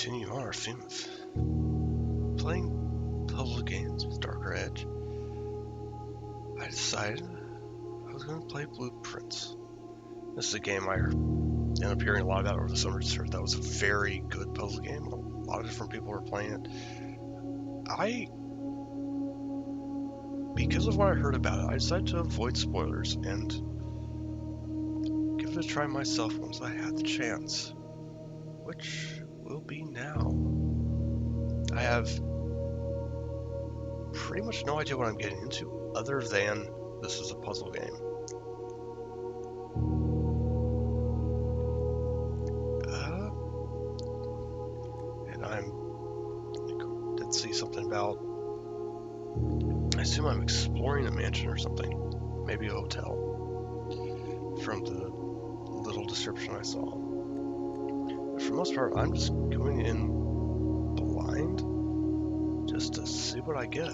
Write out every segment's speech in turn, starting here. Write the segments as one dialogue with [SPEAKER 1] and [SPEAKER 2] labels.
[SPEAKER 1] continue on our theme of playing puzzle games with Darker Edge, I decided I was going to play Blueprints. This is a game I ended up hearing a lot about over the summer. Just heard that was a very good puzzle game. A lot of different people were playing it. Because of what I heard about it, I decided to avoid spoilers and give it a try myself once I had the chance, which will be now. I have pretty much no idea what I'm getting into, other than this is a puzzle game. And I did see something about, I assume I'm exploring a mansion or something, maybe a hotel, from the little description I saw. But for the most part, I'm just going in blind just to see what I get.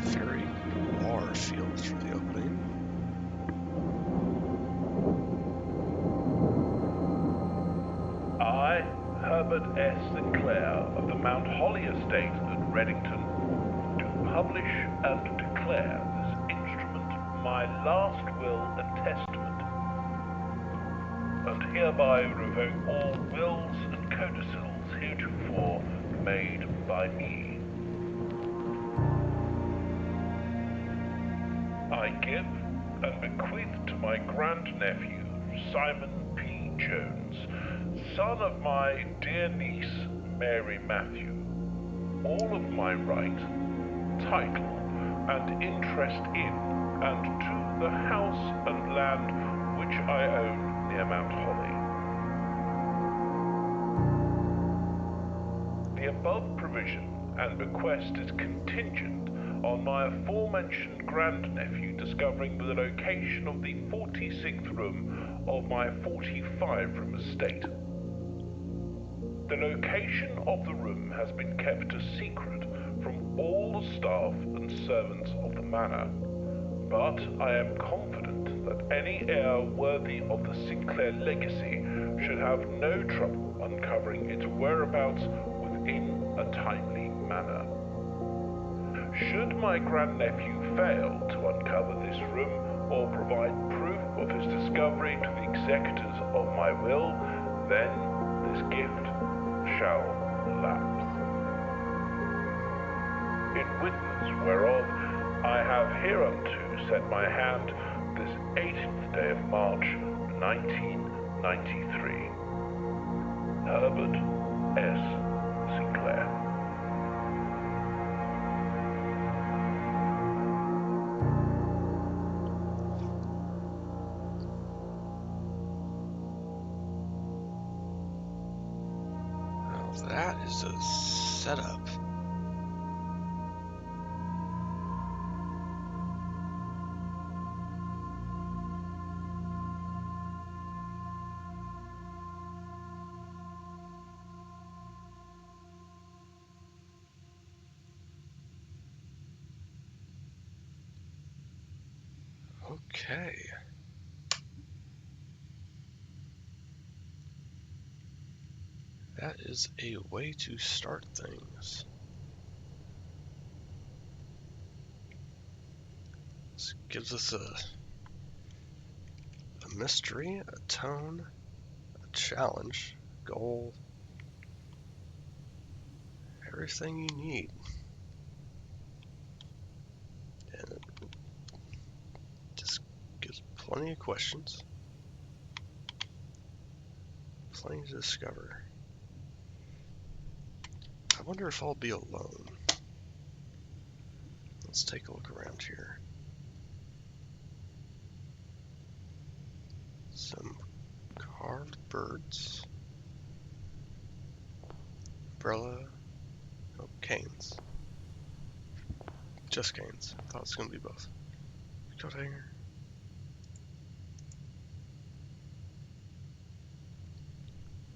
[SPEAKER 1] Very noir feels for the opening.
[SPEAKER 2] I, Herbert S. Sinclair of the Mount Holly Estate at Reddington, do publish and declare this instrument my last will and testament, and hereby revoke all wills and codicils heretofore made by me. I give and bequeath to my grandnephew, Simon P. Jones, son of my dear niece, Mary Matthew, all of my right, title, and interest in and to the house and land which I own near Mount Holly. The above provision and bequest is contingent on my aforementioned grandnephew discovering the location of the 46th room of my 45-room estate. The location of the room has been kept a secret from all the staff and servants of the manor, but I am confident that any heir worthy of the Sinclair legacy should have no trouble uncovering its whereabouts within a timely manner. Should my grandnephew fail to uncover this room or provide proof of his discovery to the executors of my will, then this gift shall lapse. In witness whereof I have hereunto set my hand this 18th day of March, 1993. Herbert S. Sinclair.
[SPEAKER 1] That is a setup. Okay. That is a way to start things. This gives us a mystery, a tone, a challenge, goal, everything you need. And it just gives plenty of questions, plenty to discover. I wonder if I'll be alone. Let's take a look around here. Some carved birds. Umbrella. Oh, canes. Just canes. I thought it was going to be both. Coat hanger.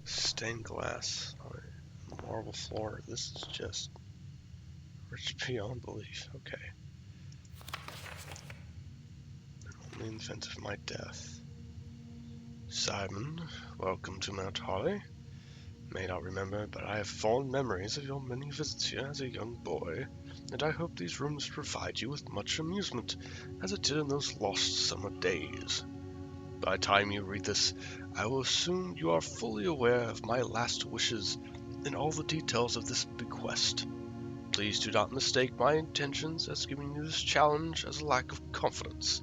[SPEAKER 1] Stained glass on a marble floor. This is just rich beyond belief. Okay. Only in event of my death. Simon, welcome to Mount Holly. May not remember, but I have fond memories of your many visits here as a young boy, and I hope these rooms provide you with much amusement, as it did in those lost summer days. By the time you read this, I will assume you are fully aware of my last wishes and all the details of this bequest. Please do not mistake my intentions as giving you this challenge as a lack of confidence.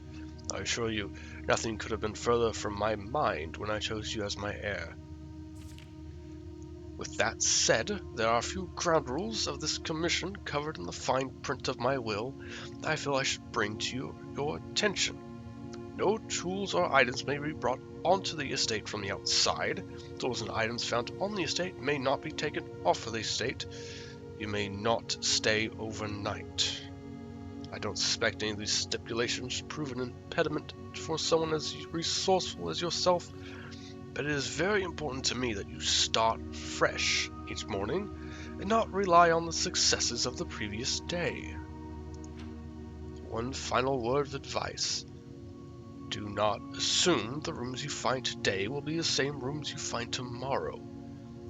[SPEAKER 1] I assure you, nothing could have been further from my mind when I chose you as my heir. With that said, there are a few ground rules of this commission covered in the fine print of my will I feel I should bring to your attention. No tools or items may be brought onto the estate from the outside. Tools and items found on the estate may not be taken off of the estate. You may not stay overnight. I don't suspect any of these stipulations prove an impediment for someone as resourceful as yourself, but it is very important to me that you start fresh each morning and not rely on the successes of the previous day. One final word of advice. Do not assume the rooms you find today will be the same rooms you find tomorrow.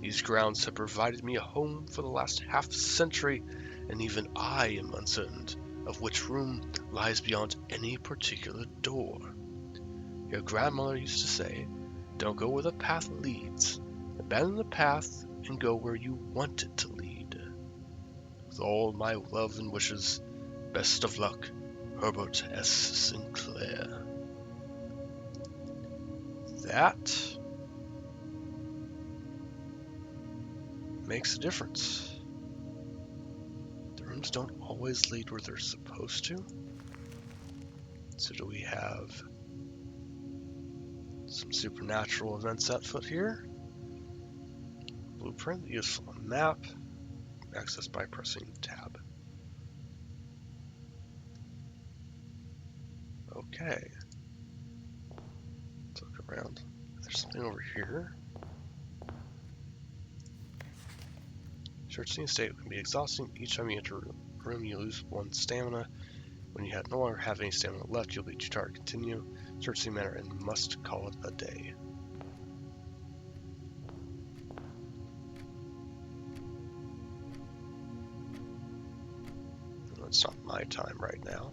[SPEAKER 1] These grounds have provided me a home for the last half-century, and even I am uncertain of which room lies beyond any particular door. Your grandmother used to say, "Don't go where the path leads. Abandon the path and go where you want it to lead." With all my love and wishes, best of luck, Herbert S. Sinclair. That makes a difference. The rooms don't always lead where they're supposed to. So do we have some supernatural events at foot here? Blueprint, useful map, access by pressing tab. Okay. Let's look around. There's something over here. Searching the estate can be exhausting. Each time you enter a room, you lose 1 stamina. When you no longer have any stamina left, you'll be too tired to continue. Search the manor and must call it a day. It's not my time right now.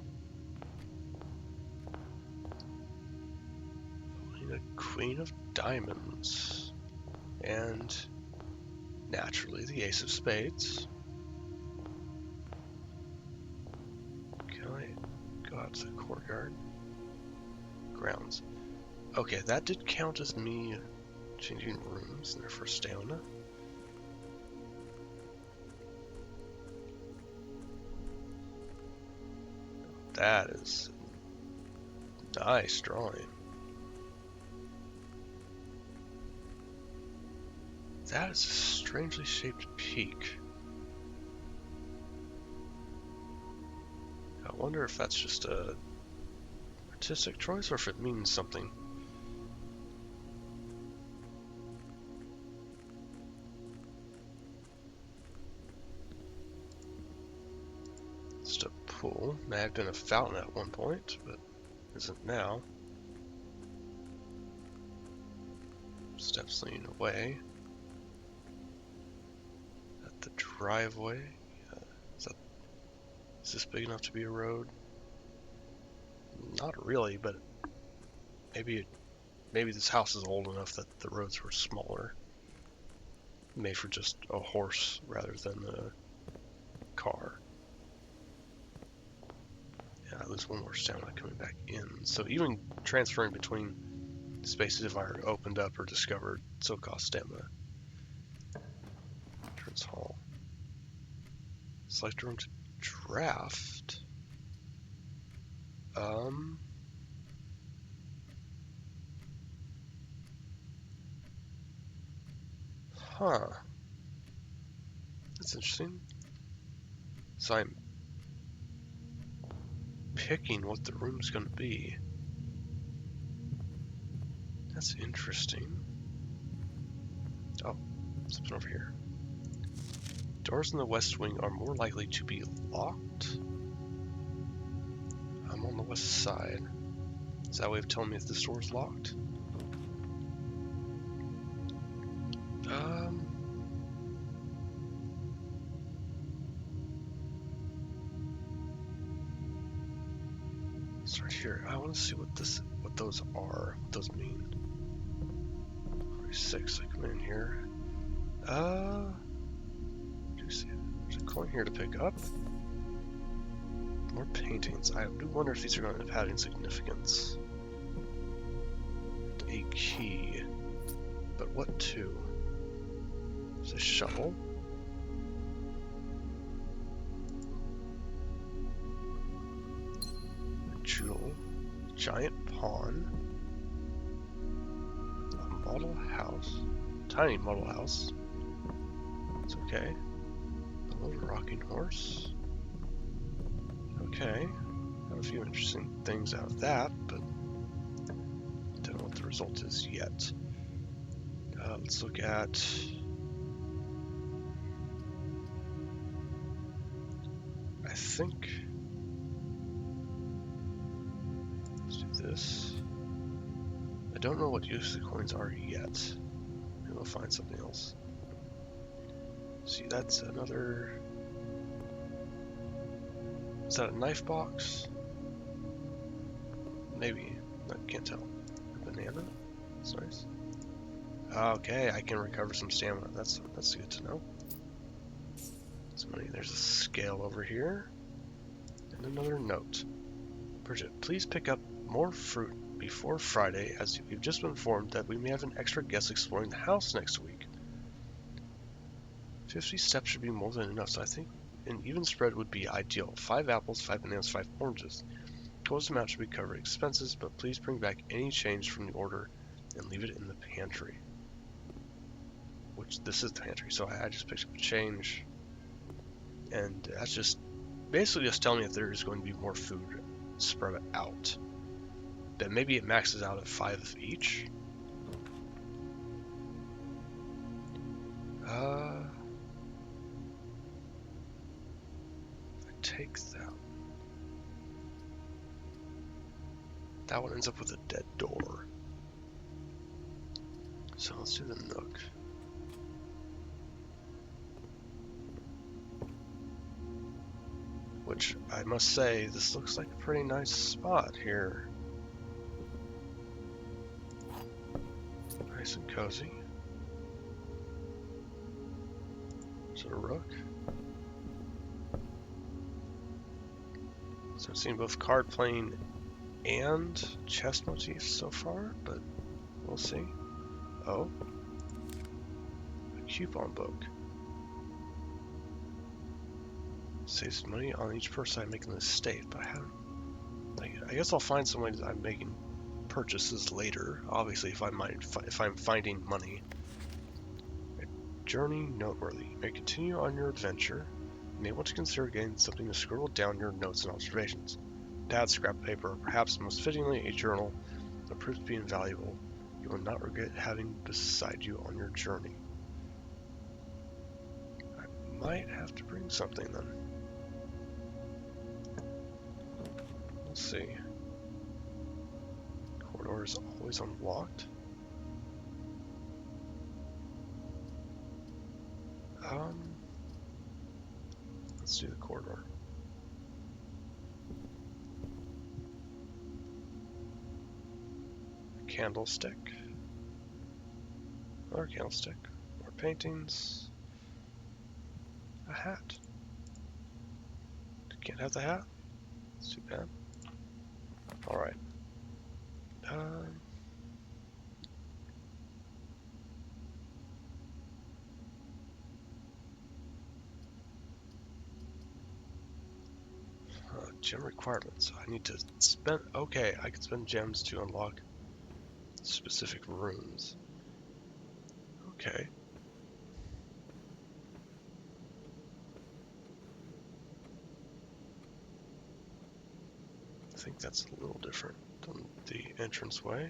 [SPEAKER 1] We need a Queen of Diamonds. And naturally the Ace of Spades. Can I go out to the courtyard? Grounds. Okay, that did count as me changing rooms in there for stamina. That is nice drawing. That is a strangely shaped peak. I wonder if that's just a artistic choice or if it means something. Just a pool. May have been a fountain at one point, but isn't now. Steps leading away. At the driveway. Is this big enough to be a road? Not really, but maybe this house is old enough that the roads were smaller. Made for just a horse rather than a car. Yeah, I lose 1 more stamina coming back in. So even transferring between spaces if I are opened up or discovered still costs stamina. Entrance hall. Select room to draft. Um. Huh. That's interesting. So I'm picking what the room's going to be. That's interesting. Oh, something over here. Doors in the west wing are more likely to be locked. I'm on the west side. Is that a way of telling me if this door's locked? Um. Start here. I want to see what those are. What those mean. 46. I come in here. Do you see it? There's a coin here to pick up. More paintings. I do wonder if these are going to end up having significance. A key. But what to? There's a shovel. A jewel. Giant pawn. A model house. Tiny model house. It's okay. A little rocking horse. Okay. Got a few interesting things out of that, but don't know what the result is yet. Let's look at... I think... Let's do this. I don't know what use the coins are yet. Maybe we'll find something else. See, that's another... Is that a knife box? Maybe. I can't tell. A banana? That's nice. Okay, I can recover some stamina. That's good to know. There's a scale over here. And another note. Bridget, please pick up more fruit before Friday, as we've just been informed that we may have an extra guest exploring the house next week. 50 steps should be more than enough, so I think an even spread would be ideal. 5 apples, 5 bananas, 5 oranges. Total amount should be covered expenses, but please bring back any change from the order and leave it in the pantry. Which, this is the pantry, so I just picked up a change. And that's just basically just telling me if there is going to be more food spread out. Then maybe it maxes out at 5 of each. If I take that. That one ends up with a dead door. So let's do the nook. Which, I must say, this looks like a pretty nice spot here. Nice and cozy. Is it a rook? So I've seen both card playing and chess motifs so far, but we'll see. Oh. A coupon book. Saves money on each person I'm making this state, but I guess I'll find some way that I'm making purchases later. Obviously, if I'm finding money. Journey noteworthy. You may continue on your adventure. You may want to consider getting something to scribble down your notes and observations. Pad, scrap paper, or perhaps most fittingly a journal that proves to be invaluable. You will not regret having beside you on your journey. I might have to bring something then. Let's see. Corridor is always unlocked. Let's do the corridor. A candlestick. Another candlestick. More paintings. A hat. Can't have the hat? It's too bad. Alright. Gem requirements. I need to spend... Okay, I can spend gems to unlock specific rooms. Okay. I think that's a little different than the entranceway.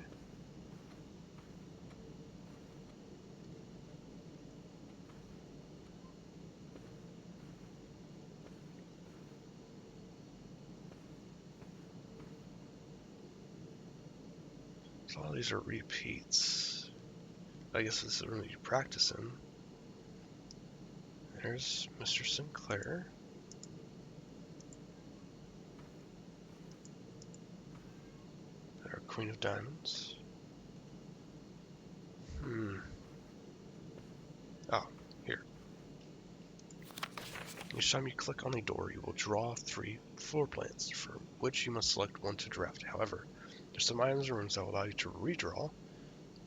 [SPEAKER 1] So a lot of these are repeats. I guess this is the room that you practice in. There's Mr. Sinclair. Our Queen of Diamonds. Oh, here. Each time you click on a door, you will draw 3 floor plans, from which you must select one to draft. However, there's some items and rooms that will allow you to redraw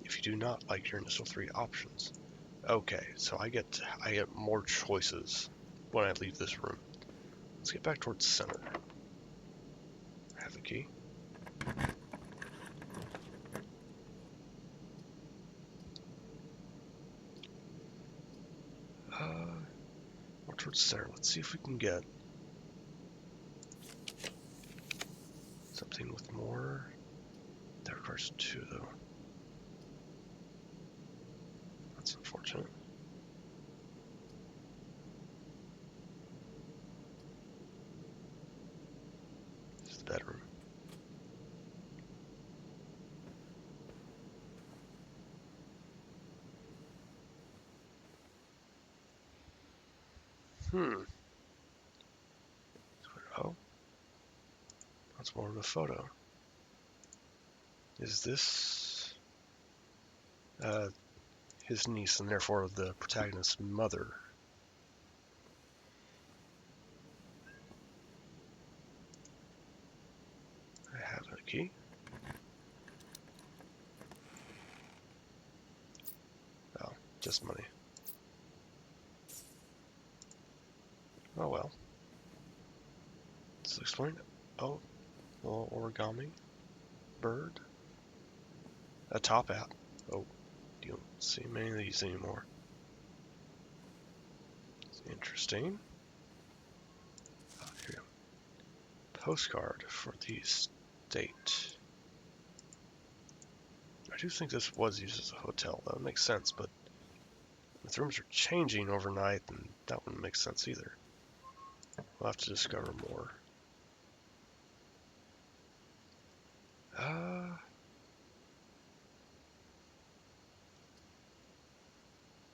[SPEAKER 1] if you do not like your initial 3 options. Okay, so I get more choices when I leave this room. Let's get back towards center. I have the key. More towards center. Let's see if we can get something with more. That requires 2 though. That's unfortunate. This is the bedroom. Oh, that's more of a photo. Is this his niece and therefore the protagonist's mother? I have a key. Oh, just money. Oh well. Let's explain. Oh, little origami bird. A top hat. Oh, you don't see many of these anymore. It's interesting. Oh, here we go. Postcard for the state. I do think this was used as a hotel. That would make sense, but if the rooms are changing overnight, then that wouldn't make sense either. We'll have to discover more.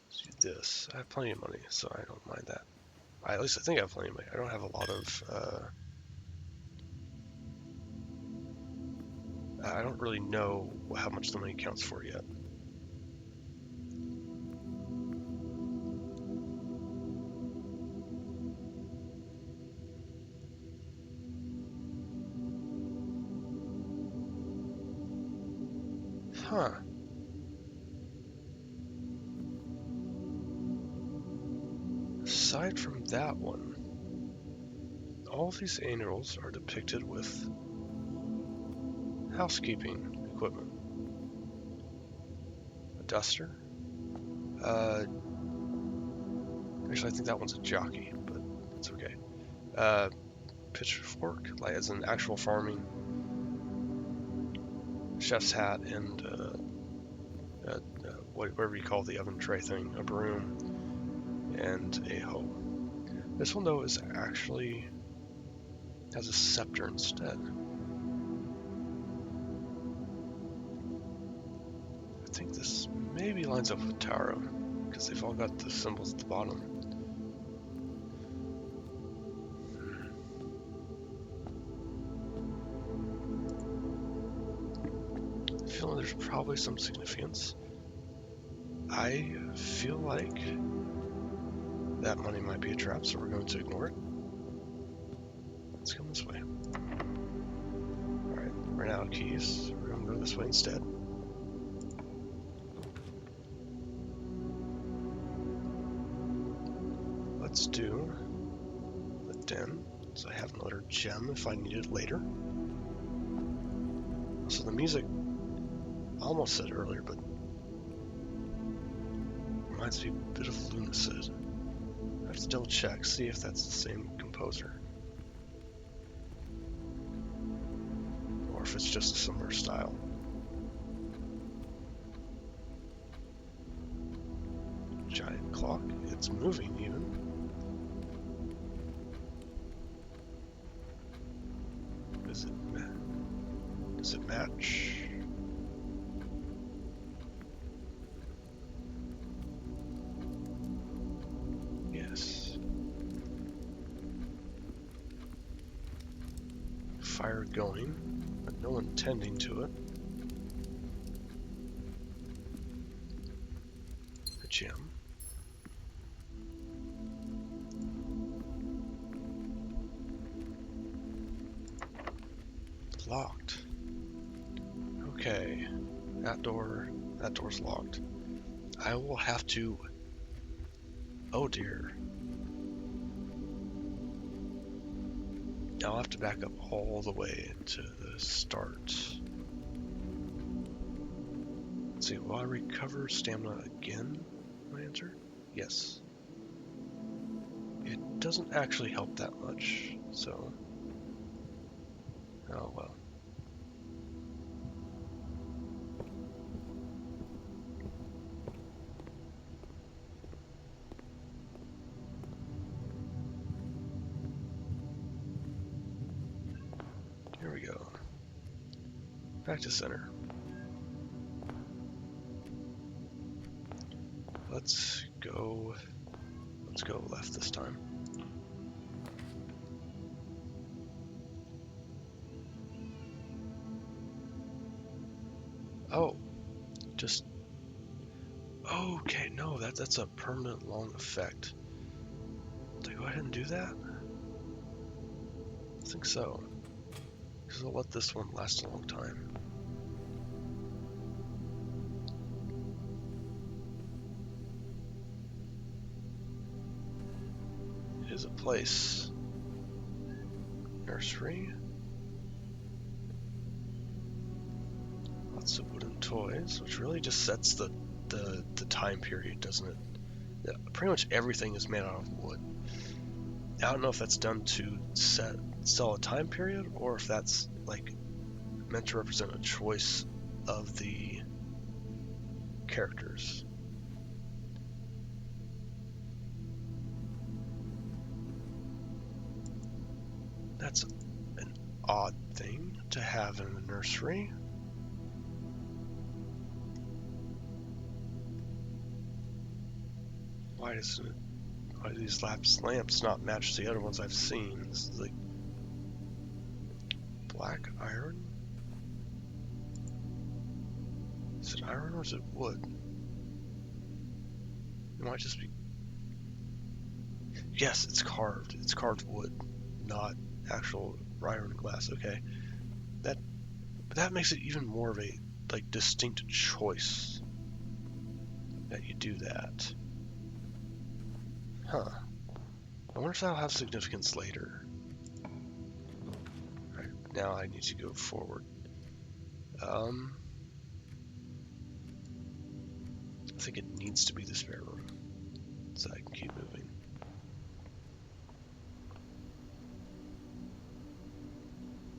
[SPEAKER 1] Let's do this. I have plenty of money, so I don't mind that. At least I think I have plenty of money. I don't have a lot of... I don't really know how much the money counts for yet. Huh. Aside from that one, all of these annuals are depicted with housekeeping equipment. A duster. Actually, I think that one's a jockey, but it's okay. Pitchfork, like as an actual farming. Chef's hat and whatever you call the oven tray thing, a broom, and a hoe. This one though is actually has a scepter instead. I think this maybe lines up with tarot because they've all got the symbols at the bottom. I feel there's probably some significance. I feel like that money might be a trap, so we're going to ignore it. Let's come this way. Alright, ran out of keys. We're going to go this way instead. Let's do the den. So I have another gem if I need it later. So the music, I almost said earlier, but reminds me a bit of Lunacid. I have to double check, see if that's the same composer. Or if it's just a similar style. Giant clock, it's moving even. Does it match? Yes. Fire going, but no one tending to it. A gem. Locked. Okay, that door's locked. I will have to, oh dear. I'll have to back up all the way to the start. Let's see, will I recover stamina again? My answer? Yes. It doesn't actually help that much, so. Oh well. Here we go. Back to center. Let's go left this time. Oh, just, okay, no, that's a permanent long effect. Did I go ahead and do that? I think so. Because I'll let this one last a long time. It is a place. Nursery. Lots of wooden toys, which really just sets the time period, doesn't it? Yeah, pretty much everything is made out of wood. I don't know if that's done to sell a time period, or if that's like meant to represent a choice of the characters. That's an odd thing to have in a nursery. Why do these lamps not match the other ones I've seen? This is like black iron? Is it iron or is it wood? It might just be... Yes, it's carved. It's carved wood, not actual iron glass. Okay. That makes it even more of a like distinct choice that you do that. Huh. I wonder if that'll have significance later. Alright, now I need to go forward. I think it needs to be the spare room, so I can keep moving.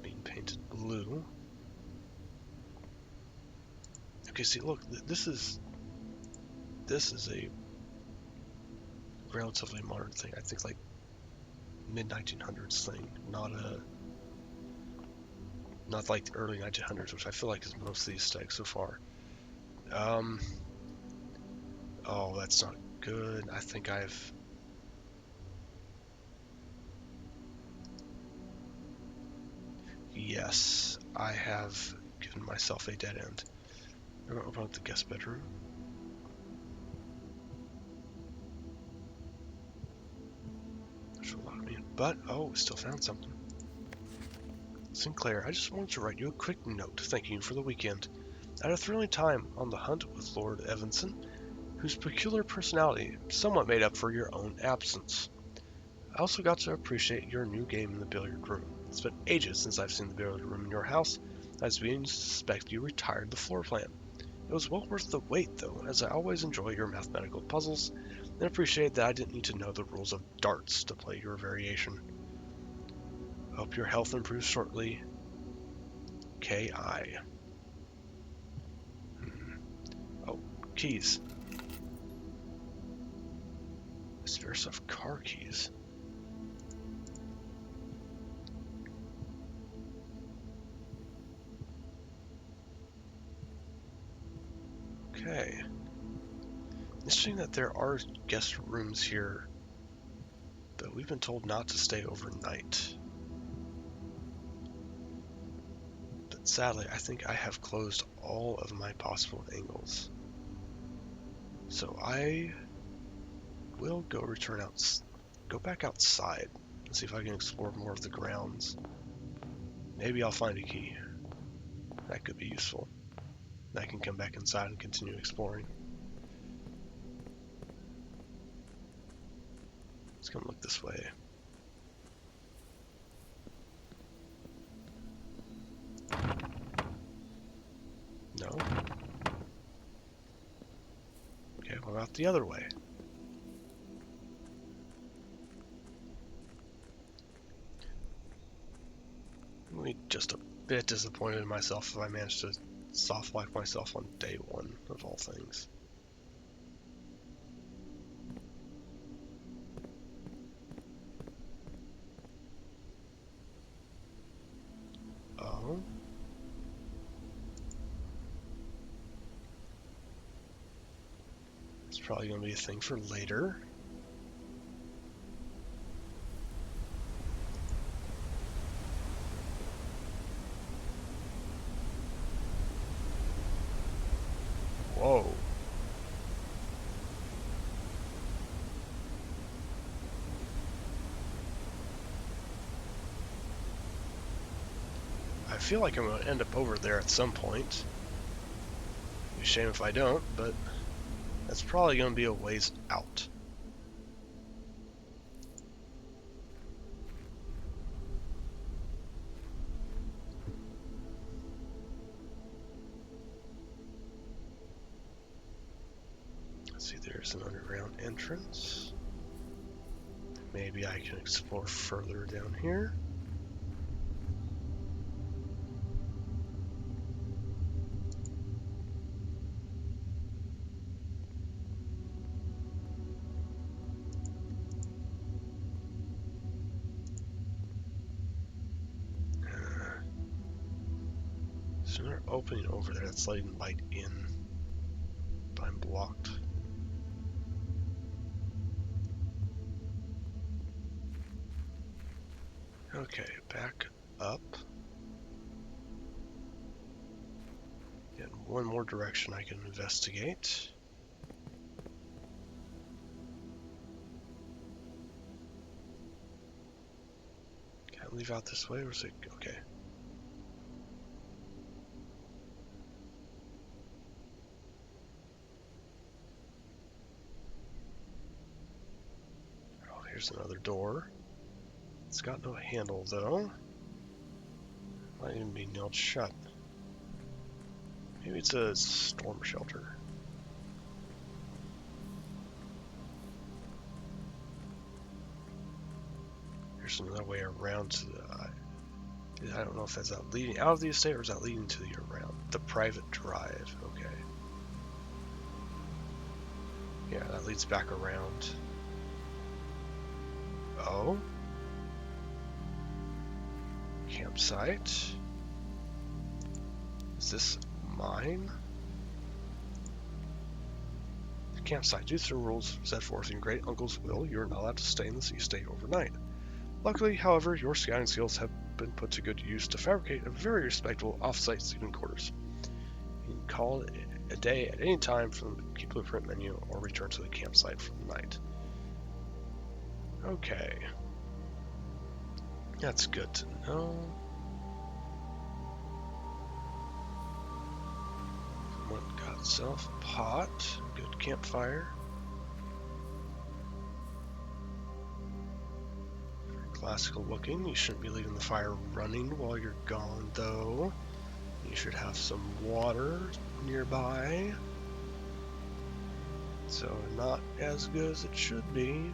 [SPEAKER 1] Being painted blue. Okay, see, look, this is a relatively modern thing. I think like mid-1900s thing, not like the early 1900s, which I feel like is most of the aesthetic so far. Oh, that's not good. I think yes, I have given myself a dead end. I'm gonna open up the guest bedroom. Which will lock me in. But, oh, still found something. Sinclair, I just wanted to write you a quick note thanking you for the weekend. I had a thrilling time on the hunt with Lord Evanson, whose peculiar personality somewhat made up for your own absence. I also got to appreciate your new game in the billiard room. It's been ages since I've seen the billiard room in your house. I was beginning to suspect you retired the floor plan. It was well worth the wait, though, as I always enjoy your mathematical puzzles, and appreciate that I didn't need to know the rules of darts to play your variation. Hope your health improves shortly. K.I. Oh, keys. Spare stuff car keys. Okay. Interesting that there are guest rooms here, but we've been told not to stay overnight. But sadly, I think I have closed all of my possible angles. So I will go back outside and see if I can explore more of the grounds. Maybe I'll find a key. That could be useful. I can come back inside and continue exploring. Let's come look this way. No? Okay, what about the other way? I'm really just a bit disappointed in myself if I managed to soft lock myself on day one of all things. Oh. It's probably going to be a thing for later. Whoa. I feel like I'm going to end up over there at some point. Be a shame if I don't, but that's probably going to be a ways out. Let's see, there's an underground entrance. Maybe I can explore further down here. There's another opening over there that's letting light in, but I'm blocked. Okay, back up. Get one more direction I can investigate. Can I leave out this way, or is it okay? Oh, here's another door. It's got no handle though. Might even be nailed shut. Maybe it's a storm shelter. Here's another way around to the... I don't know if that's that leading out of the estate or is that leading to the around the private drive. Okay. Yeah, that leads back around. Oh. Campsite. Is this mine? The campsite. Due to the rules set forth in Great Uncle's will, you are not allowed to stay in the sea state overnight. Luckily, however, your scouting skills have been put to good use to fabricate a very respectable off-site sleeping quarters. You can call it a day at any time from the Key Blueprint menu or return to the campsite for the night. Okay. That's good to know. Someone got itself a pot. Good campfire. classical looking. You shouldn't be leaving the fire running while you're gone, though. You should have some water nearby. So not as good as it should be.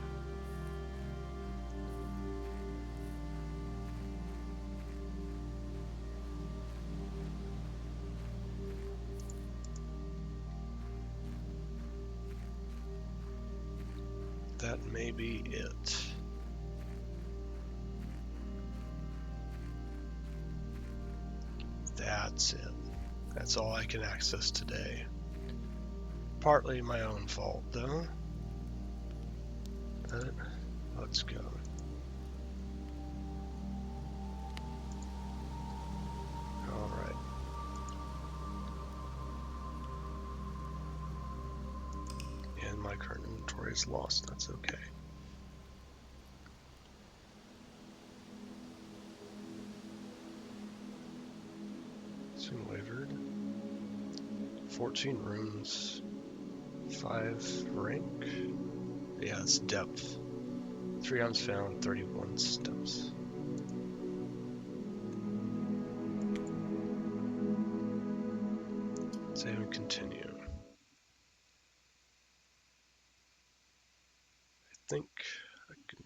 [SPEAKER 1] That may be it. That's it. That's all I can access today. Partly my own fault, though. But let's go. Alright. And my current inventory is lost. That's okay. Soon wavered. 14 rooms. 5 rank. Yeah, it's depth. 3 items found, 31 steps. Save and continue. I think I can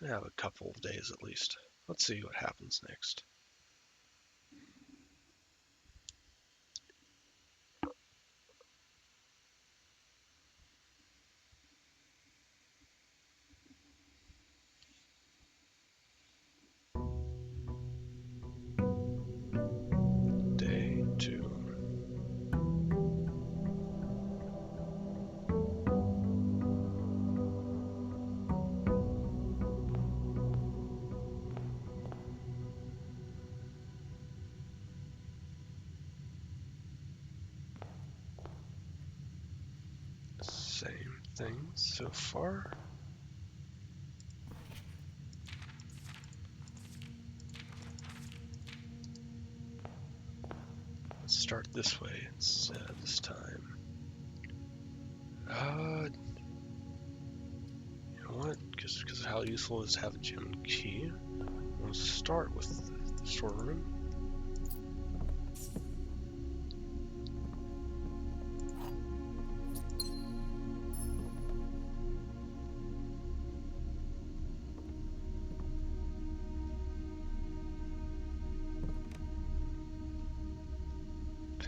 [SPEAKER 1] have a couple of days at least. Let's see what happens next. Day 2. Same thing so far. Let's start this way instead this time. You know what? Because of how useful it is to have a gem key, I'm going to start with the storeroom.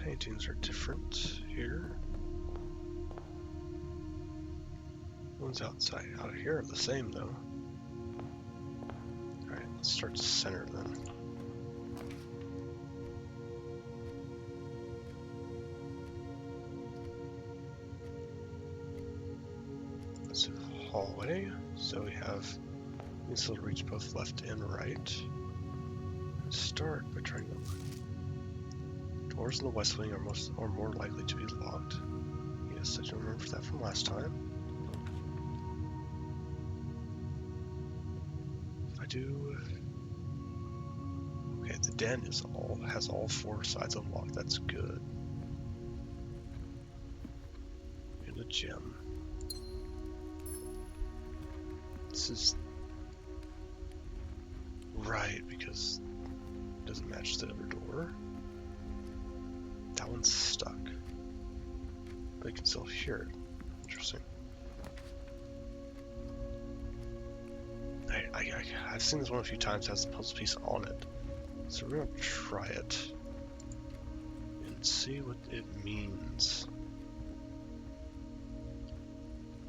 [SPEAKER 1] Paintings are different here. Ones outside out here are the same though. Alright, let's start center then. Let's do the hallway. So we have these will reach both left and right. Let's start by trying to. Doors in the west wing are more likely to be locked. Yes, I do remember that from last time. If I do, okay, the den has all 4 sides unlocked. That's good. And a gem. This is right because it doesn't match the other door. That one's stuck. But you can still hear it. Interesting. I've seen this one a few times. It has the puzzle piece on it. So we're going to try it. And see what it means.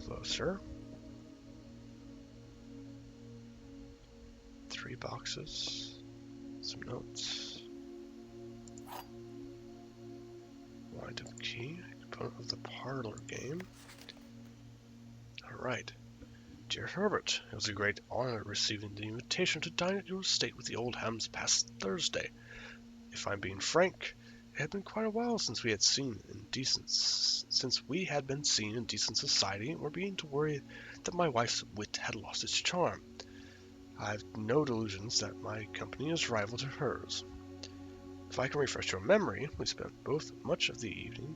[SPEAKER 1] Closer. 3 boxes. Some notes. Wind up key, component of the parlor game. Alright. Dear Herbert, it was a great honor receiving the invitation to dine at your estate with the old hams past Thursday. If I'm being frank, it had been quite a while since we had been seen in decent society, and were beginning to worry that my wife's wit had lost its charm. I have no delusions that my company is rival to hers. If I can refresh your memory, we spent both much of the evening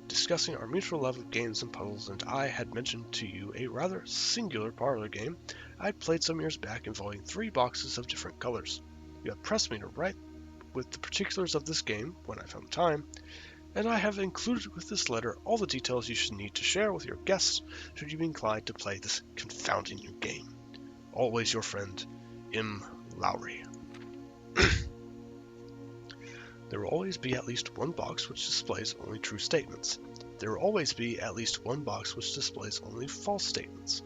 [SPEAKER 1] discussing our mutual love of games and puzzles, and I had mentioned to you a rather singular parlor game I'd played some years back involving 3 boxes of different colors. You have pressed me to write with the particulars of this game when I found time, and I have included with this letter all the details you should need to share with your guests should you be inclined to play this confounding new game. Always your friend, M. Lowry. There will always be at least one box which displays only true statements. There will always be at least one box which displays only false statements.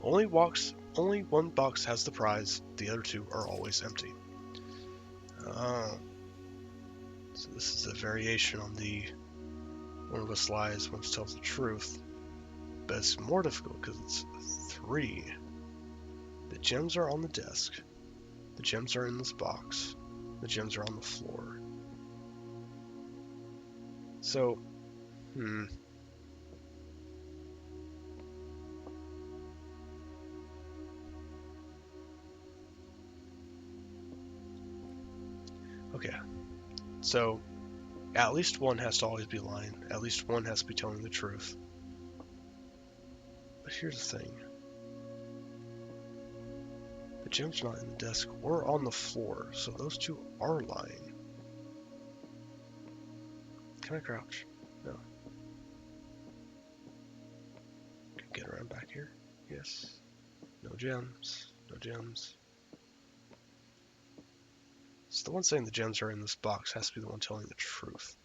[SPEAKER 1] Only one box has the prize, the other 2 are always empty. Oh. So this is a variation on the one of us lies, one tells the truth. But it's more difficult because it's 3. The gems are on the desk. The gems are in this box. The gems are on the floor. So, Okay. So, at least one has to always be lying. At least one has to be telling the truth. But here's the thing. The gem's not in the desk or on the floor, so those 2 are lying. Can I crouch? No. Can I get around back here? Yes. No gems. No gems. So the one saying the gems are in this box has to be the one telling the truth.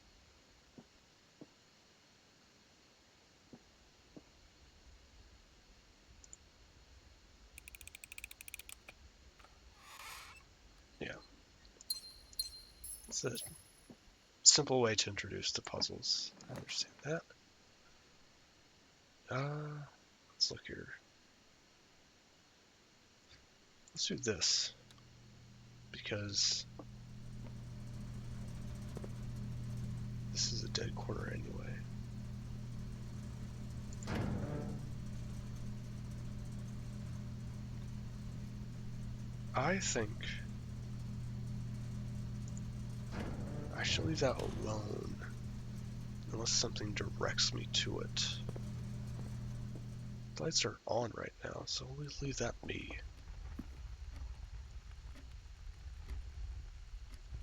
[SPEAKER 1] Yeah. It's a simple way to introduce the puzzles. I understand that. Let's look here. Let's do this. Because this is a dead corner anyway. I think I should leave that alone unless something directs me to it. The lights are on right now, so we'll leave that be.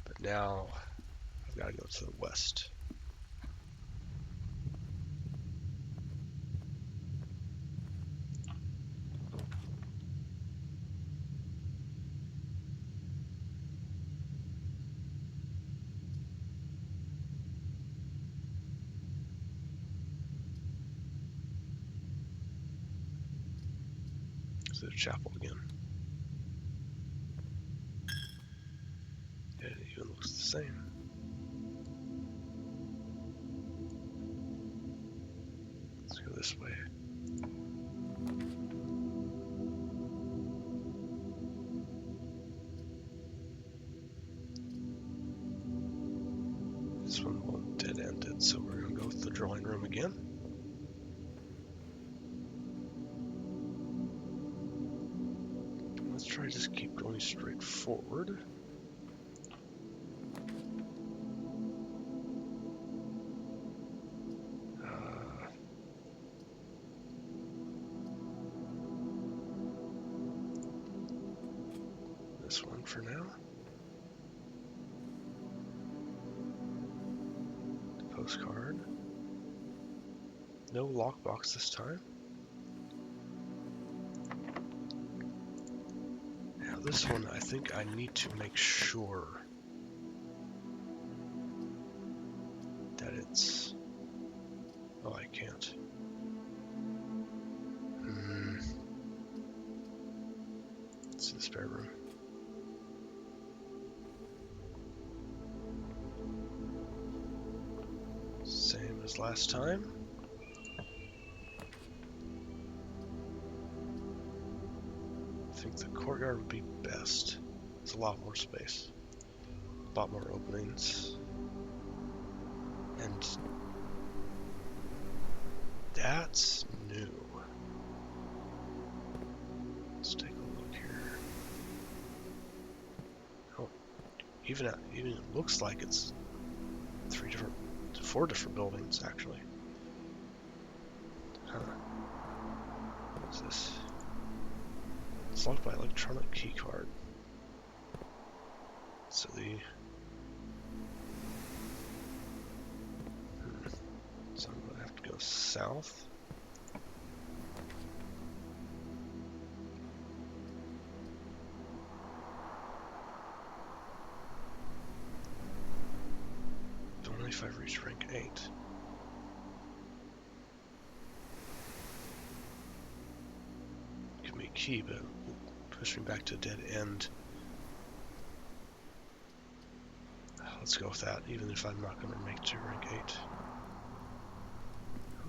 [SPEAKER 1] But now I've got to go to the west. To the chapel again. And it even looks the same. Let's go this way. This one won't dead end it, so we're going to go with the drawing room again. Let's try to just keep going straight forward. This one for now. The postcard. No lockbox this time. Now this one, I think I need to make sure that it's... Oh, I can't. It's the spare room. Same as last time. I think the courtyard would be best. It's a lot more space. A lot more openings. And that's new. Let's take a look here. Oh, even it looks like it's 4 different buildings actually. What's this? It's locked by electronic keycard. So so I'm gonna have to go south. Only if I've reached rank 8. Give me a key, but push me back to a dead end. Let's go with that, even if I'm not going to make it to rank 8.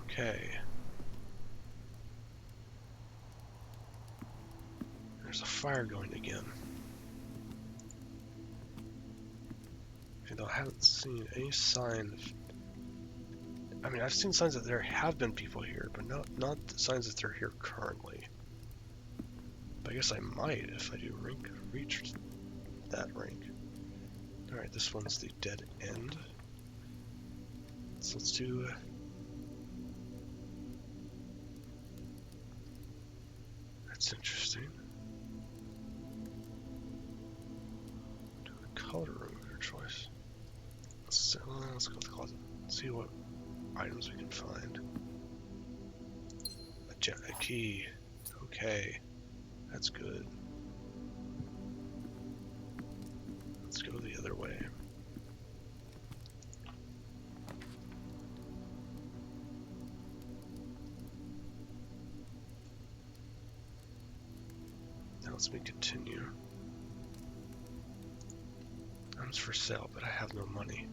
[SPEAKER 1] Okay. There's a fire going again. Even though I haven't seen any sign of... I mean, I've seen signs that there have been people here, but not signs that they're here currently. But I guess I might if I do reach that rank. Alright, this one's the dead end. So let's do... That's interesting. Do the color room of your choice. Let's go with the closet. See what items we can find. A key. Okay. That's good. Let's go the other way. Now let's continue. It's for sale, but I have no money.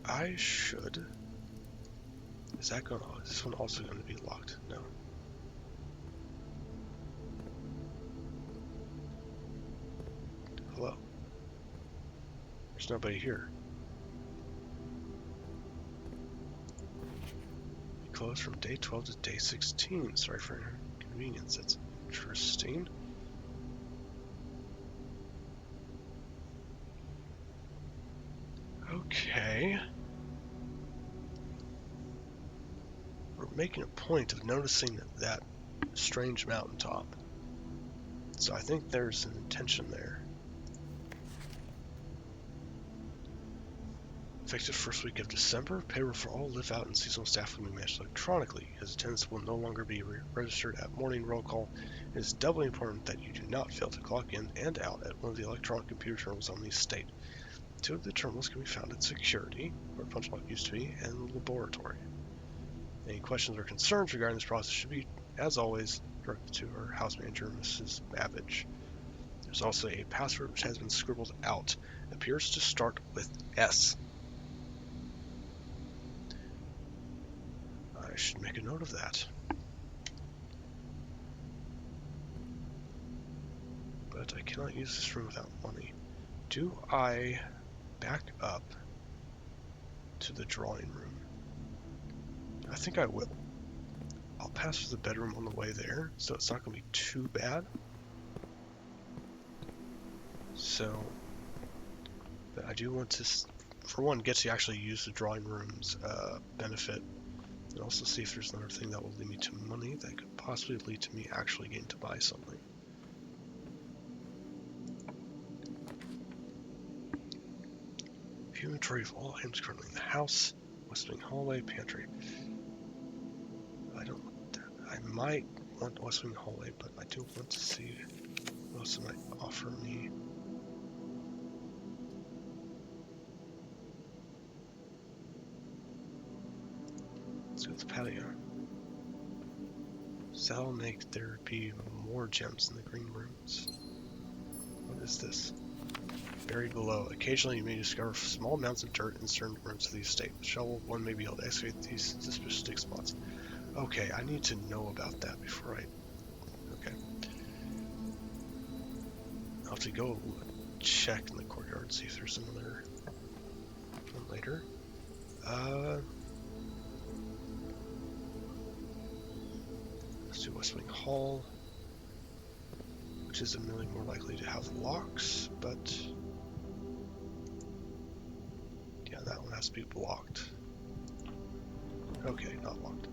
[SPEAKER 1] I should... Is this one also going to be locked? No. Hello? There's nobody here. We closed from day 12 to day 16. Sorry for inconvenience. That's interesting. Okay. We're making a point of noticing that strange mountaintop. So I think there's an intention there. Effective first week of December, payroll for all live-out and seasonal staff will be managed electronically. As attendance will no longer be registered at morning roll call, it is doubly important that you do not fail to clock in and out at one of the electronic computer terminals on the estate. 2 of the terminals can be found at security, where punch block used to be, and the laboratory. Any questions or concerns regarding this process should be, as always, directed to our house manager, Mrs. Babbage. There's also a password which has been scribbled out. It appears to start with S. I should make a note of that. But I cannot use this room without money. Do I back up to the drawing room? I think I will. I'll pass through the bedroom on the way there, so it's not going to be too bad. So, but I do want to, for one, get to actually use the drawing room's benefit, and also see if there's another thing that will lead me to money that could possibly lead to me actually getting to buy something. View inventory of all items currently in the house. West wing hallway, pantry. I might want West wing hallway, but I do want to see what else it might offer me. Let's go to the patio. So that'll make there be more gems in the green rooms. What is this? Buried below. Occasionally you may discover small amounts of dirt in certain rooms of the estate. With a shovel, one may be able to excavate these suspicious dig spots. Okay, I need to know about that before I... Okay. I'll have to go check in the courtyard and see if there's another one later. Let's do West Wing Hall, which is a million more likely to have locks, but yeah, that one has to be blocked. Okay, not locked.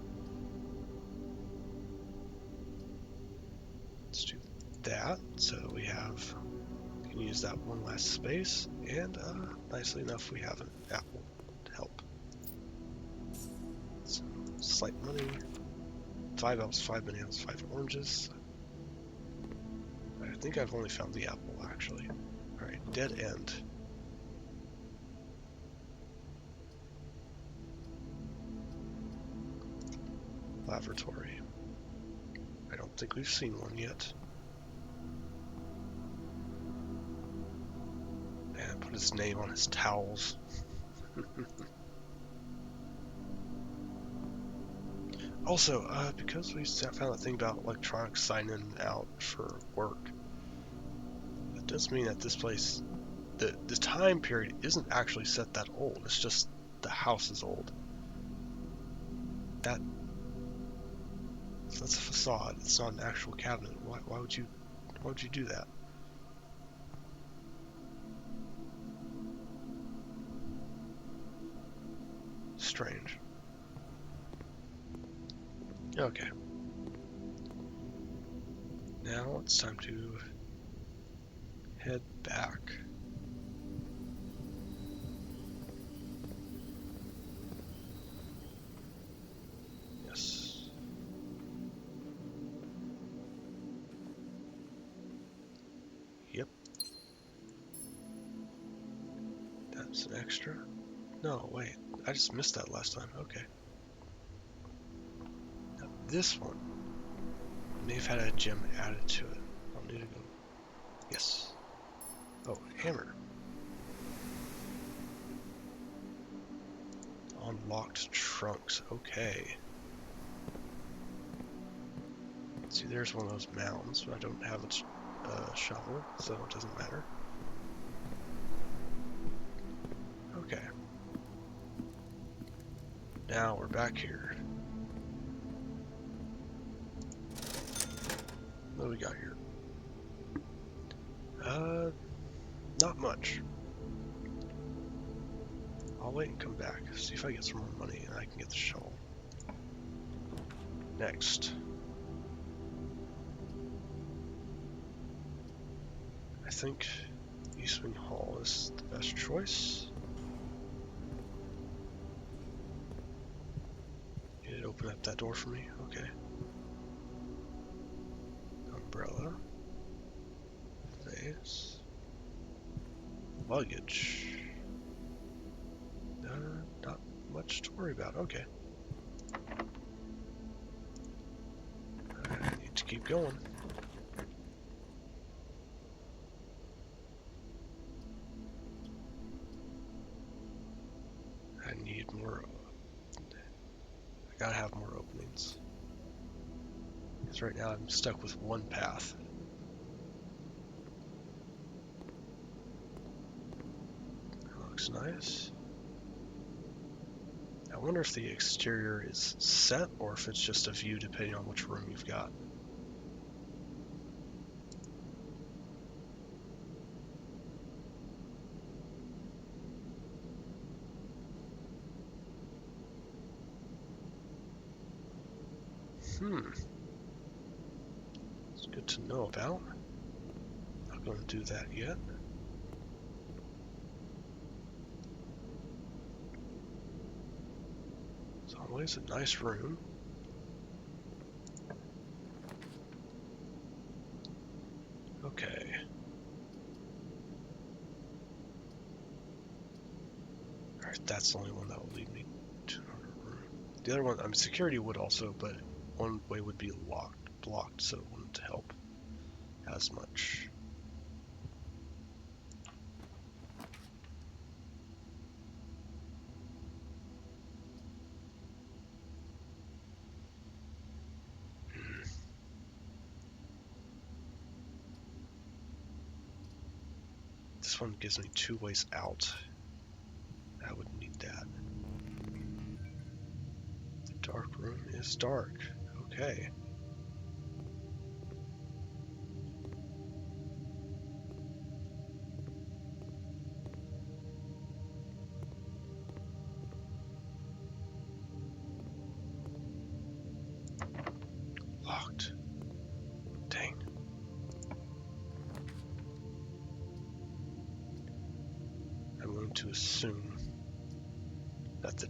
[SPEAKER 1] that, so we can use that one last space, and nicely enough, we have an apple to help. Some slight money. 5 apples, 5 bananas, 5 oranges. I think I've only found the apple, actually. Alright, dead end. Laboratory. I don't think we've seen one yet. And put his name on his towels. Also, because we found that thing about electronic sign-in out for work, it does mean that this place, the time period isn't actually set that old. It's just the house is old. That's a facade. It's not an actual cabinet. Why would you do that? Strange. Okay. Now it's time to head back. Yes. Yep. That's an extra. No, wait. I just missed that last time. Okay. Now this one may have had a gem added to it. I'll need to go. Yes. Oh, hammer. Unlocked trunks. Okay. See, there's one of those mounds, but I don't have a shovel, so it doesn't matter. Okay. Now we're back here. What do we got here? Not much. I'll wait and come back, see if I get some more money and I can get the shovel. Next. I think Eastwing Hall is the best choice. Did it open up that door for me? Okay. Umbrella. Vase. Luggage. Not much to worry about. Okay. I need to keep going. I need more. I gotta have more openings. Because right now I'm stuck with one path. That looks nice. I wonder if the exterior is set or if it's just a view depending on which room you've got. It's good to know about. Not going to do that yet. It's always a nice room. Okay. Alright, that's the only one that will lead me to another room. The other one, security would also, but one way would be blocked, so it wouldn't help as much. This one gives me 2 ways out. I would need that. The dark room is dark. Okay. Locked. Dang. going to assume that the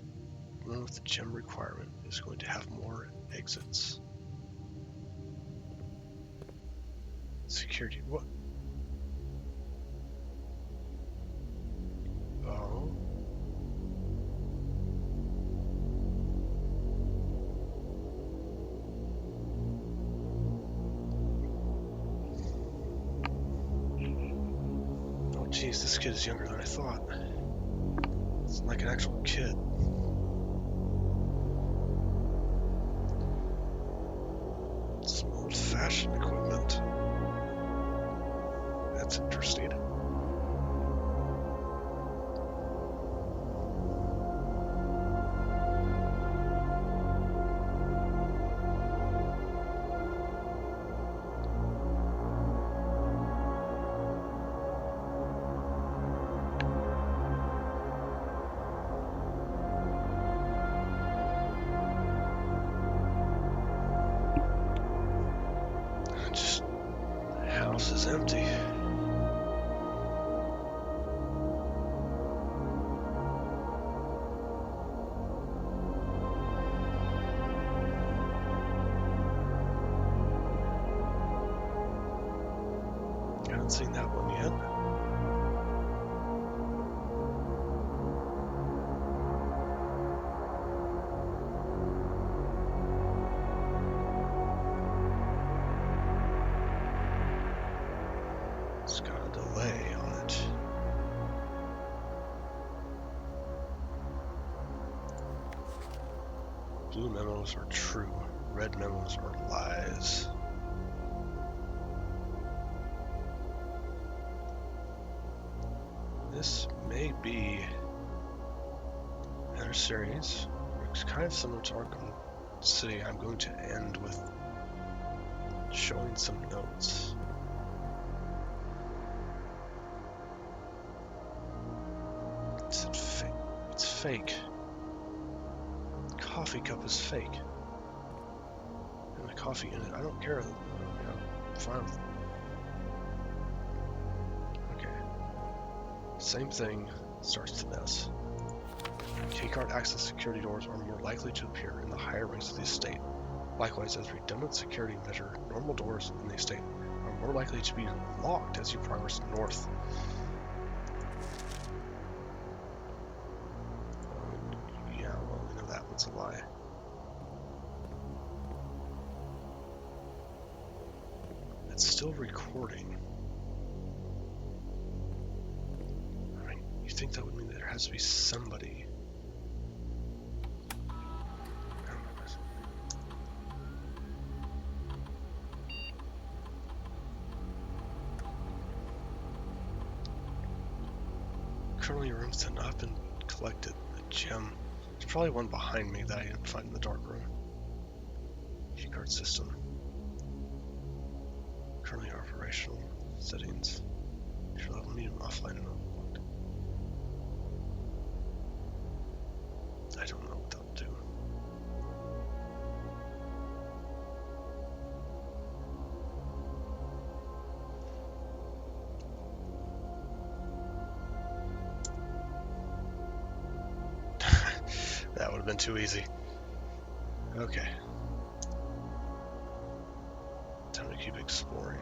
[SPEAKER 1] one with the gem requirement is going to have more exits. Security, what? Oh. Oh geez, this kid is younger than I thought. It's like an actual kid. Some old-fashioned equipment. That's interesting. Just, the house is empty. Haven't seen that one yet. It's got a delay on it. Blue memos are true. Red memos are lies. This may be another series. It's kind of similar to Arkham City. I'm going to end with showing some notes. It's fake. It's fake. Coffee cup is fake. And the coffee in it, I don't care. Fine. Okay. Same thing starts to mess. Keycard access security doors are more likely to appear in the higher ranks of the estate. Likewise, as a redundant security measure, normal doors in the estate are more likely to be locked as you progress north. Yeah, well, we know that one's a lie. It's still recording. I mean, you think that would mean that there has to be somebody. Currently, your room's not been collected. A gem. There's probably one behind me that I didn't find in the dark room. Keycard system. Currently operational. Settings. Your level medium offline and unlocked. I don't know what that'll do. That would have been too easy. Okay. Time to keep exploring.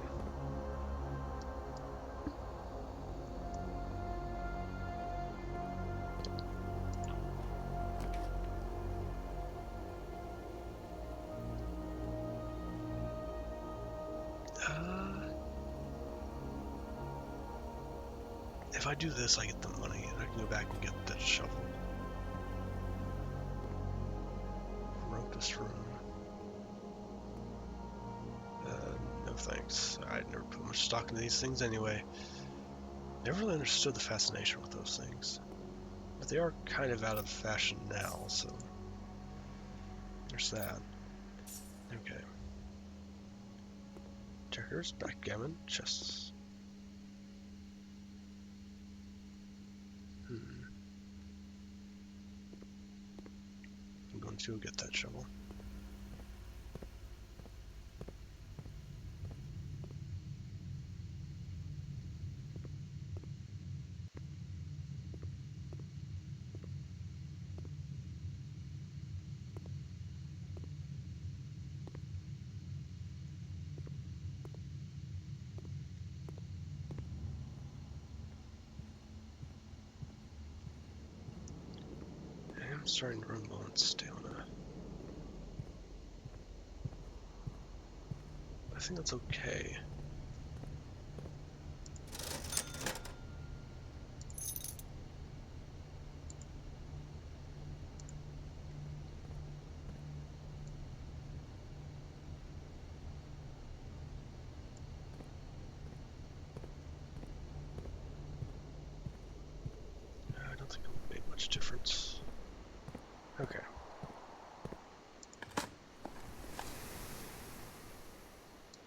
[SPEAKER 1] If I do this, I get the money, and I can go back and get that shovel. Rope this room. No thanks. I'd never put much stock into these things anyway. Never really understood the fascination with those things. But they are kind of out of fashion now, so there's that. Okay. Checkers, backgammon, chests. I'm going to get that shovel. I'm starting to run low on stamina. I think that's okay. I don't think it'll make much difference. Okay.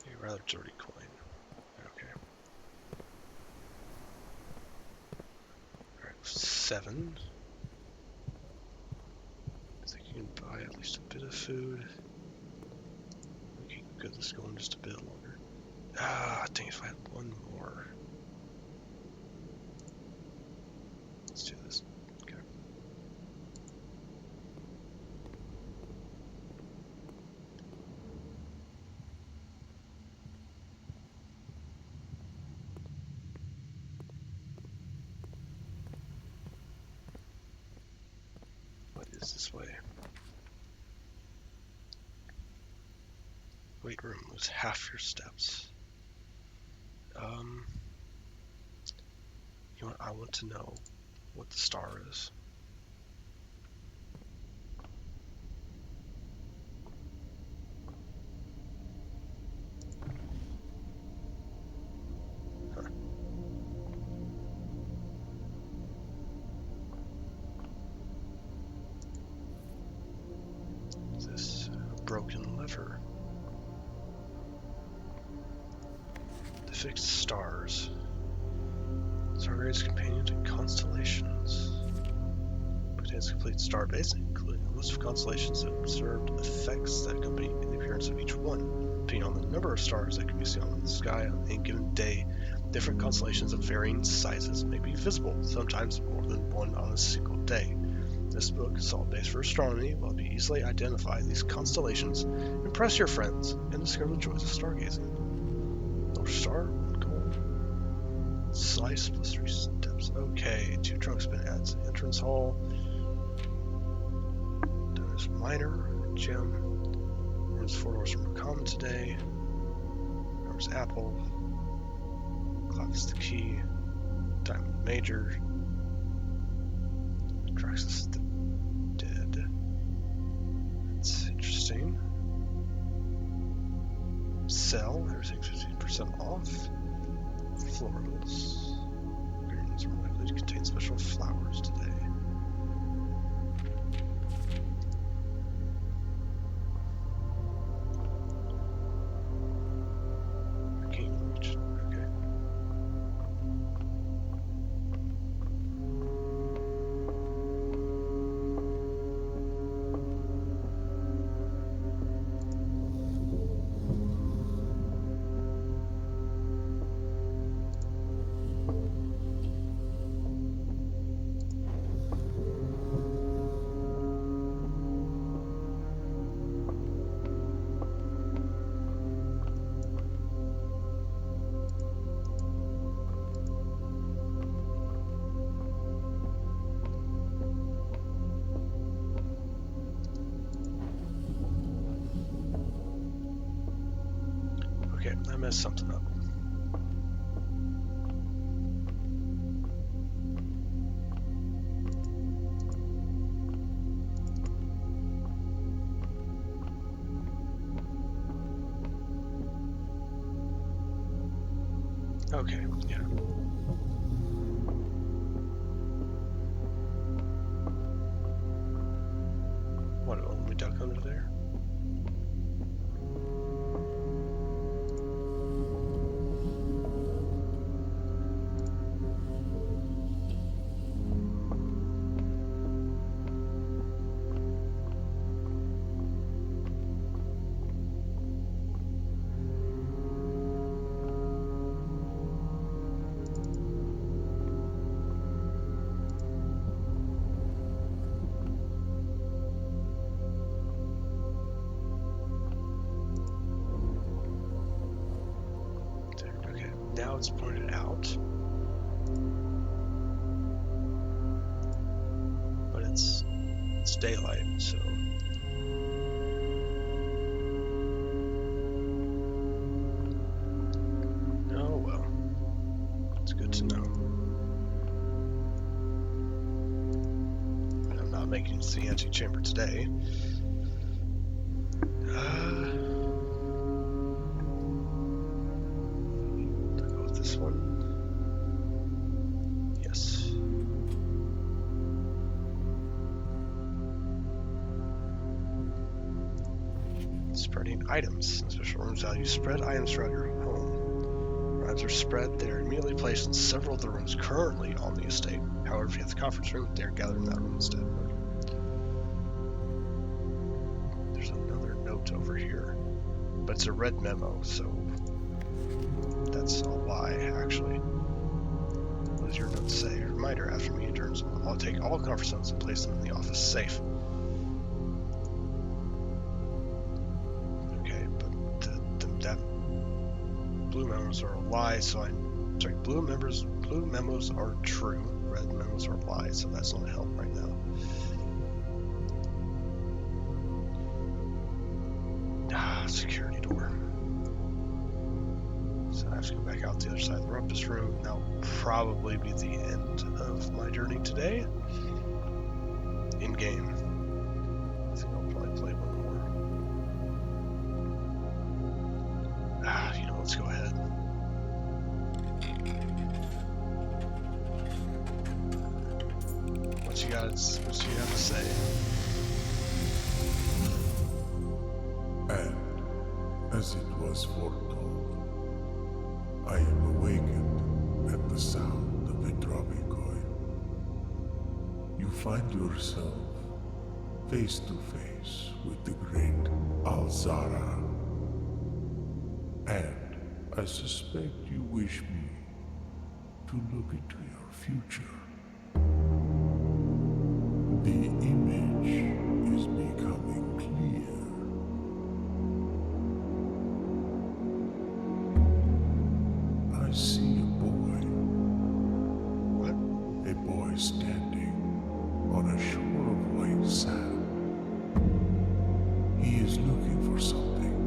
[SPEAKER 1] A rather dirty coin. Okay. Alright, 7. I think you can buy at least a bit of food. We can get this going just a bit longer. Ah, dang, if I had one more. Let's do this. Okay. What is this way? Weight room, lose half your steps. You know what? I want to know what the star is. Huh. Is this a broken lever? The fixed stars. Stargate's companion to constellations. Contains a complete star base, including a list of constellations and observed effects that accompany the appearance of each one. Depending on the number of stars that can be seen on the sky on any given day, different constellations of varying sizes may be visible, sometimes more than one on a single day. This book, a solid base for astronomy, will help you easily identify these constellations, impress your friends, and discover the joys of stargazing. North Star, gold. Slice plus 3 steps. Okay, 2 trunks been added to the entrance hall. There's Miner, Gem. There's 4 doors from common today. There's Apple. Clock is the key. Diamond Major. Draxus is the dead. That's interesting. Sell, everything 15% off. Florals. Greens are more likely to contain special flowers today. I can't even reach it. Okay. Okay, I messed something up. Okay, yeah. What, let me duck under there? Okay, now it's pointed out. But it's daylight, so... Oh well. It's good to know. I'm not making it to the antechamber today. I'll go with this one. Yes. Spreading items. In special rooms allow you to spread items throughout your home. When items are spread, they are immediately placed in several of the rooms currently on the estate. However, if you have the conference room, they are gathered in that room instead. Okay. There's another note over here, but it's a red memo, so that's a lie, actually. What does your note say? Reminder, after me adjourns, I'll take all conference notes and place them in the office safe. Okay, but that blue memos are a lie, so I'm sorry, blue memos are true, red memos are lies, so that's not a help right now. Security door. So I have to go back out the other side of the rumpus room. That'll probably be the end of my journey today. In game. I think I'll probably play one more. You know, let's go ahead. What you got to say?
[SPEAKER 3] And as it was foretold, I am awakened at the sound of a dropping coin. You find yourself face to face with the great Alzara. And I suspect you wish me to look into your future. The image is becoming clear. I see a boy.
[SPEAKER 1] What?
[SPEAKER 3] A boy standing on a shore of white sand. He is looking for something.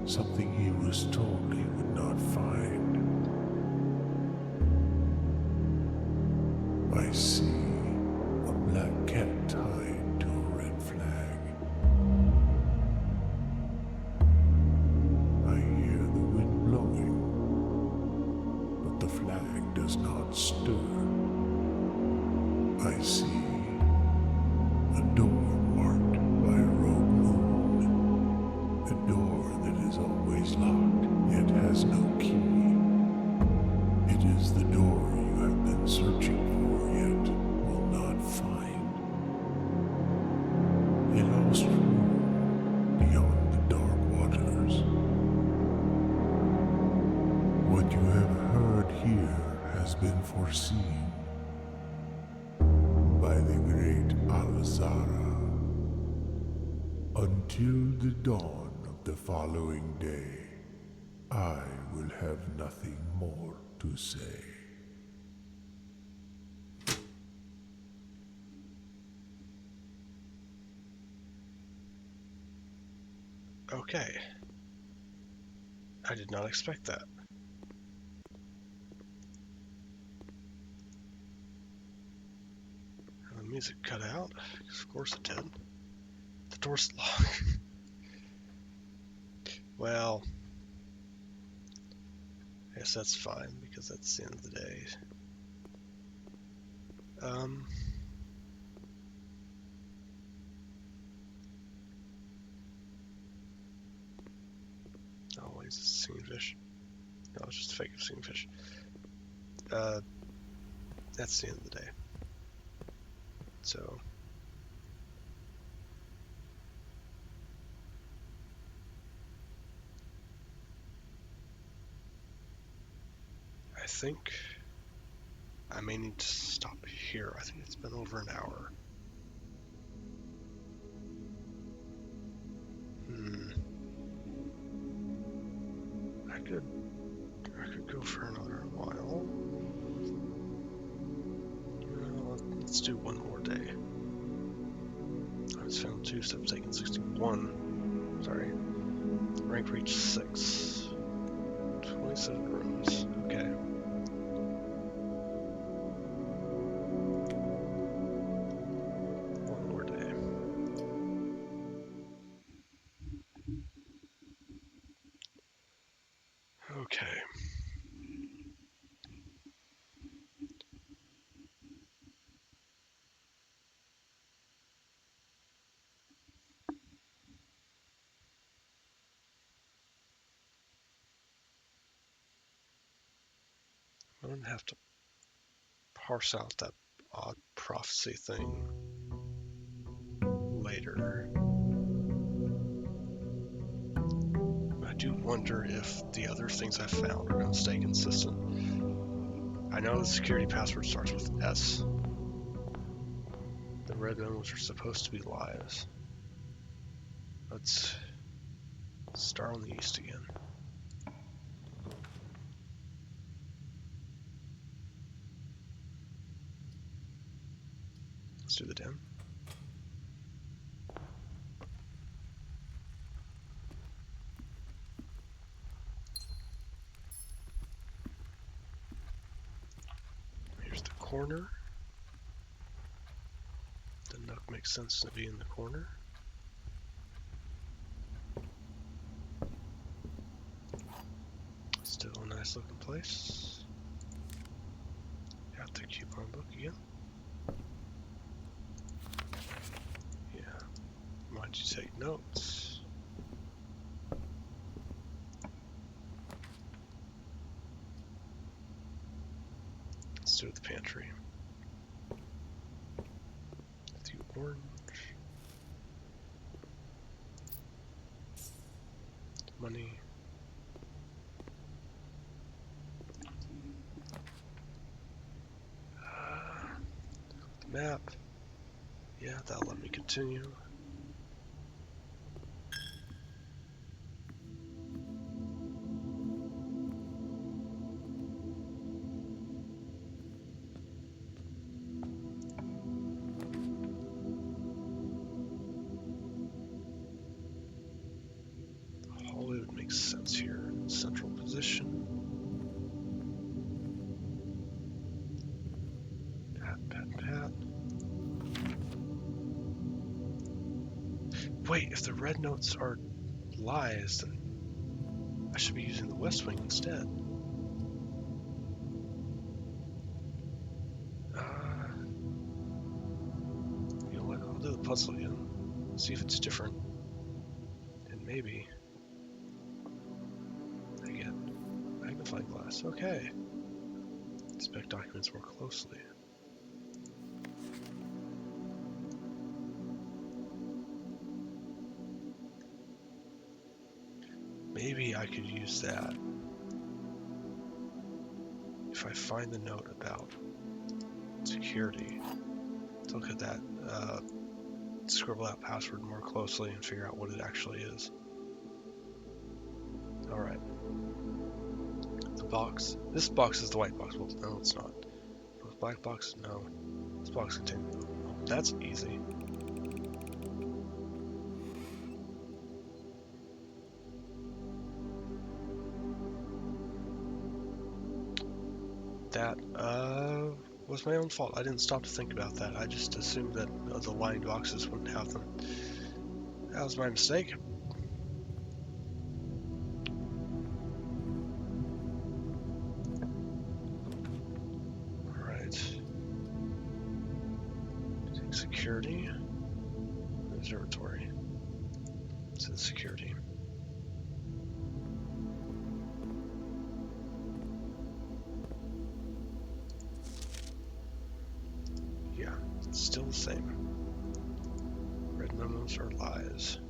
[SPEAKER 3] Something he was told he would not find. I see a black cat tied to a red flag. I hear the wind blowing, but the flag does not stir. I see a door marked by a rogue moon. A door that is always locked, yet has no key. It is the door you have been searching for, yet will not find. A lost room beyond the dark waters. What you have heard here has been foreseen by the great Alzara. Until the dawn of the following day, I will have nothing more to say.
[SPEAKER 1] Okay. I did not expect that. And the music cut out. Of course it did. The door's locked. Well, I guess that's fine because that's the end of the day. Oh, he's a singing fish. No, it's just a fake singing fish. That's the end of the day. So, I think I may need to stop here. I think it's been over an hour. I could go for another while. Let's do one more day. Quest found 2, steps taken 61. Sorry. Rank reached 6. 27 rooms. Okay. One more day. Okay. I'm gonna have to parse out that odd prophecy thing later. I do wonder if the other things I found are going to stay consistent. I know the security password starts with S. The red ones are supposed to be lives. Let's start on the east again. Let's do the den. Here's the corner. The nook makes sense to be in the corner. Still a nice looking place. Got the coupon book again. Yeah. Mind you take notes. Let's do the pantry. The orange. Money. The map. Yeah, that'll let me continue. Hollywood makes sense here. Central position. Pat. Wait, if the red notes are lies, then I should be using the West Wing instead. You know what? I'll do the puzzle again. See if it's different. And maybe I get magnifying glass. Okay. Inspect documents more closely. Maybe I could use that if I find the note about security. To look at that, scribble out password more closely and figure out what it actually is. Alright. The box. This box is the white box. Well, no, it's not. Those black box? No. This box contains... Oh, that's easy. That was my own fault. I didn't stop to think about that. I just assumed that the lined boxes wouldn't have them. That was my mistake. Alright. Take security. Observatory. It's in security. Yeah, it's still the same. Red memos are lies.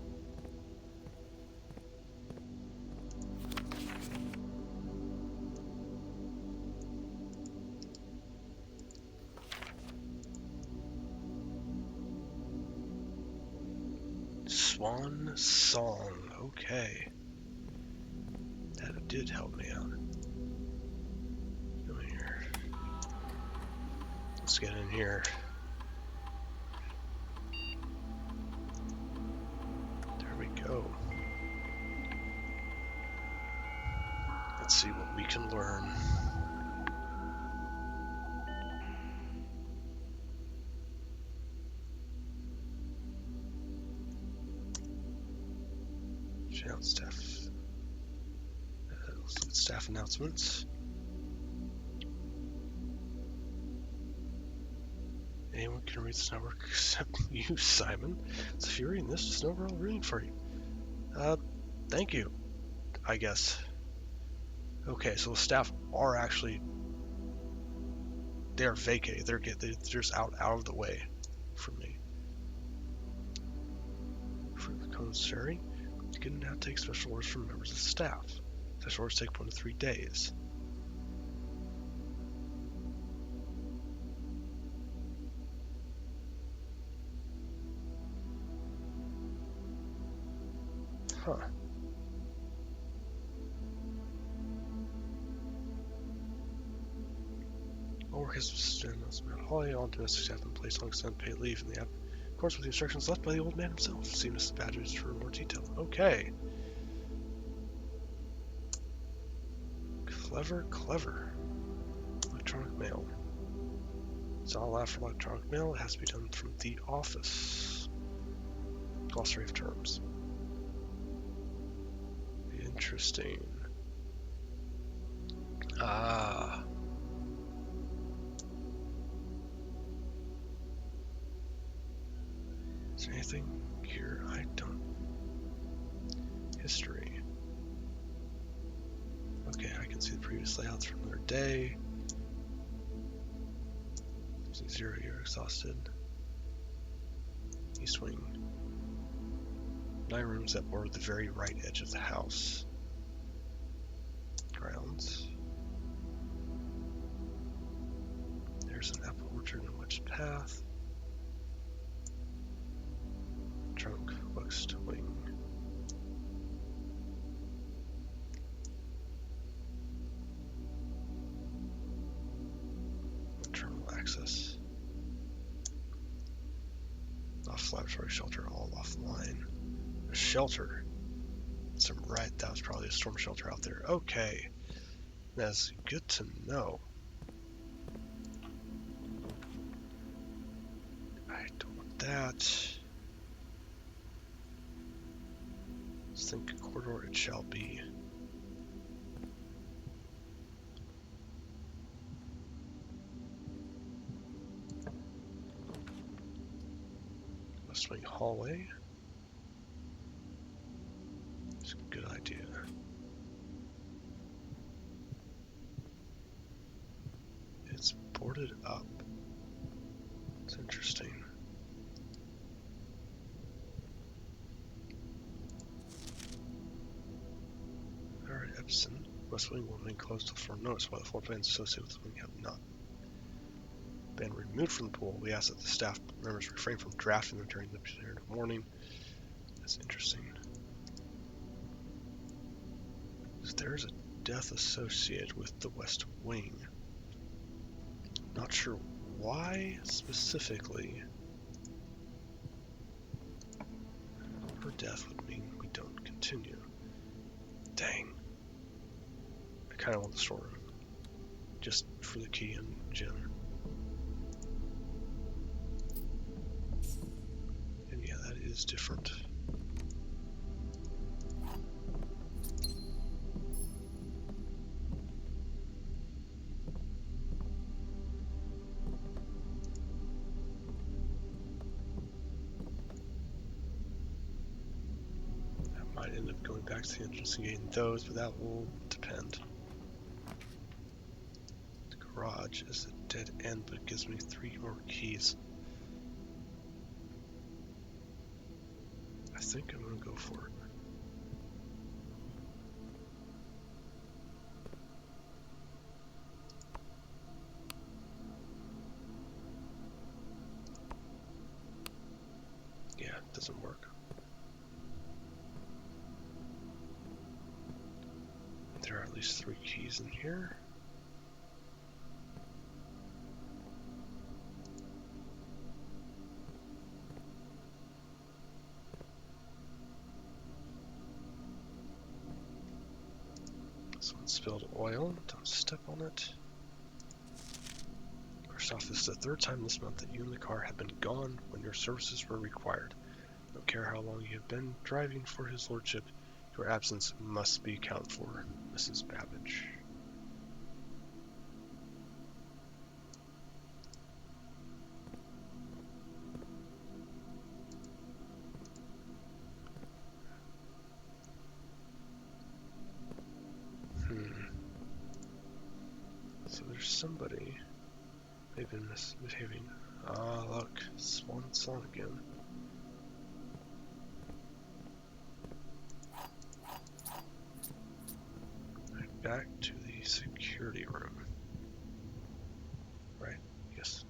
[SPEAKER 1] Swan Song. Okay. That did help me out. Go in here. Let's get in here. Let's see what we can learn. Channel staff. Let's look at staff announcements. Anyone can read this network except you, Simon. So if you're reading this, just know we're all rooting for you. Thank you, I guess. Okay, so the staff are actually, they're vacated. They're just out of the way from me. For the commissary, you can now take special orders from members of the staff. Special orders take 1 to 3 days. Huh. All work has been holiday. All domestic staff have been placed on extended paid leave in the app. Of course, with the instructions left by the old man himself. See Mrs. Badgers for more detail. Okay. Clever, clever. Electronic mail. It's not allowed for electronic mail. It has to be done from the office. Glossary of terms. Interesting. Ah. Is there anything here I don't? History. Okay, I can see the previous layouts from another day. 0, you're exhausted. East wing. 9 rooms that border the very right edge of the house. Grounds. There's an apple orchard and a wedged path. Trunk, west wing. Terminal access. Off laboratory shelter, all offline. A shelter. That was probably a storm shelter out there. Okay. That's good to know. I don't want that. Let's think corridor it shall be. West wing hallway. It's a good idea. It's boarded up. It's interesting. Alright, Epson. West wing will remain closed till further notice, while the floor plans associated with the wing have not been removed from the pool. We ask that the staff members refrain from drafting them during the period of morning. That's interesting. There's a death associated with the West Wing. Not sure why specifically. Her death would mean we don't continue. Dang. I kind of want the storeroom. Just for the key and gem. And yeah, that is different. Might end up going back to the entrance and getting those, but that will depend. The garage is a dead end, but it gives me 3 more keys. I think I'm gonna go for it. Yeah, it doesn't work. There are at least 3 keys in here. Someone spilled oil. Don't step on it. First off, this is the third time this month that you and the car have been gone when your services were required. No care how long you have been driving for his lordship, your absence must be accounted for, Mrs. Babbage. So there's somebody they've been misbehaving. Ah, look, swan song again. Right, back to the security room. Right, yes.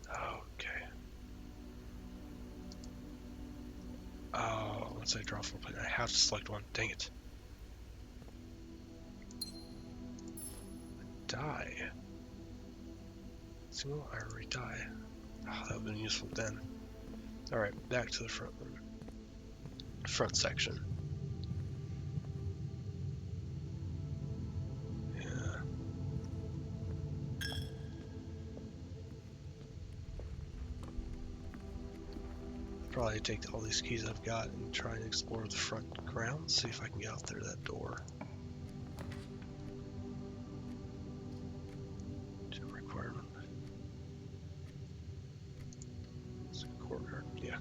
[SPEAKER 1] Okay. Oh, once I draw 4 plate, I have to select one. Dang it. Die. Single ivory die. Oh, that would have been useful then. Alright, back to the front room. Front section. Yeah. Probably take all these keys I've got and try and explore the front grounds, see if I can get out there to that door. Gym requirement. It's a courtyard, yeah.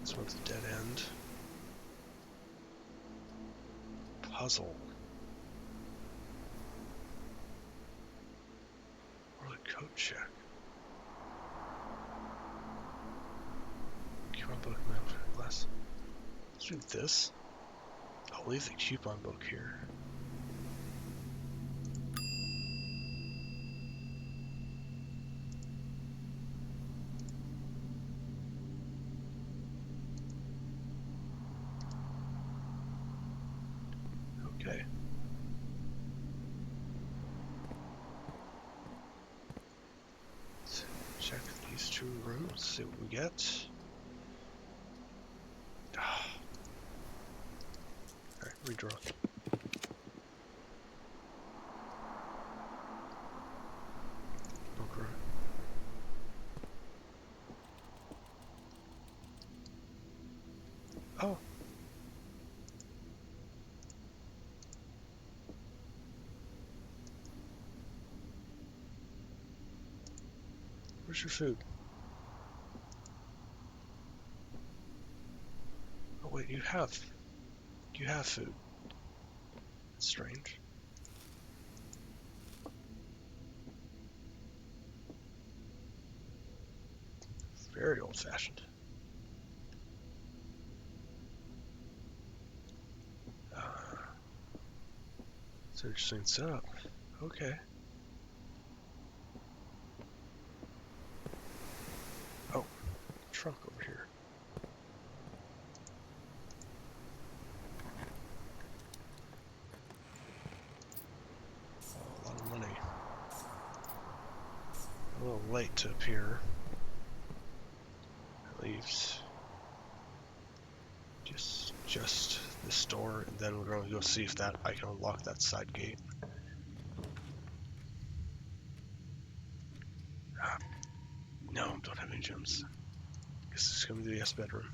[SPEAKER 1] This one's a dead end. Puzzle. Or the code check. Coupon book, mail glass. Let's do this. I'll leave the coupon book here. Okay. Let's check these two rooms, see what we get. Alright, redraw. Book room. Oh. Where's your food? Oh wait, you have food. That's strange. Very old-fashioned. It's an interesting setup. Okay. Oh, trunk over here. Oh, a lot of money. A little late to appear. That leaves just this door, and then we're going to go see if that I can unlock that side gate. No, don't have any gems. Guess this is going to be the guest bedroom.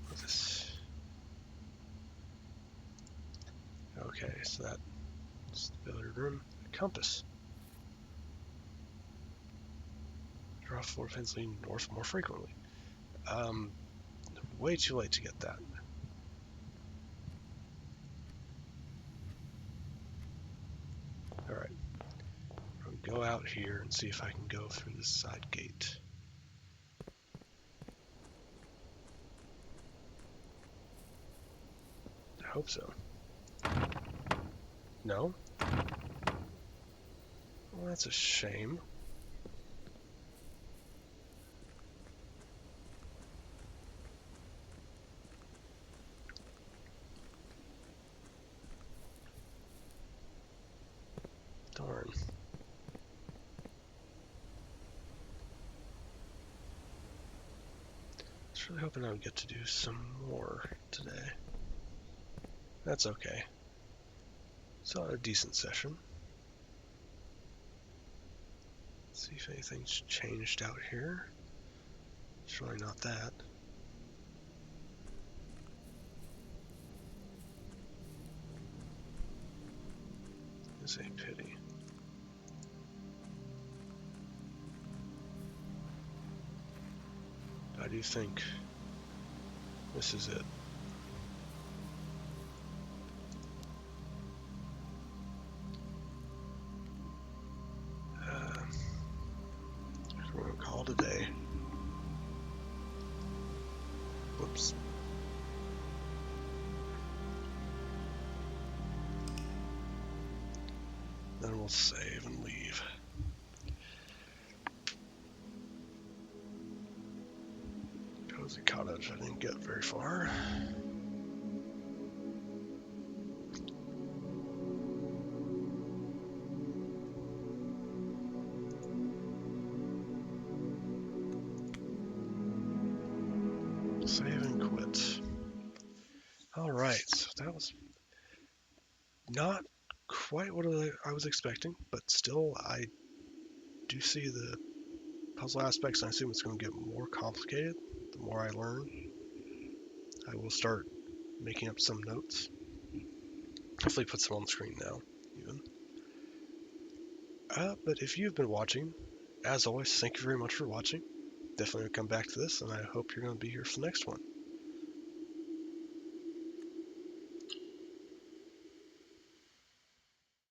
[SPEAKER 1] What's this? Okay, so that's the billiard room. A compass. Draw 4 pins leading north more frequently. Way too late to get that. Alright. I'll go out here and see if I can go through this side gate. I hope so. No? Well, that's a shame. Darn. I was really hoping I would get to do some more today. That's okay. Still had a decent session. Let's see if anything's changed out here. Surely not that. It's a pity. I do think this is it. We're going to call it a day. Whoops. Then we'll save and leave. Cozy cottage. I didn't get very far. Save and quit. Alright, so that was not quite what I was expecting, but still I do see the puzzle aspects, and I assume it's going to get more complicated the more I learn. I will start making up some notes. Hopefully put some on the screen now, even. But if you've been watching, as always, thank you very much for watching. Definitely come back to this, and I hope you're going to be here for the next one.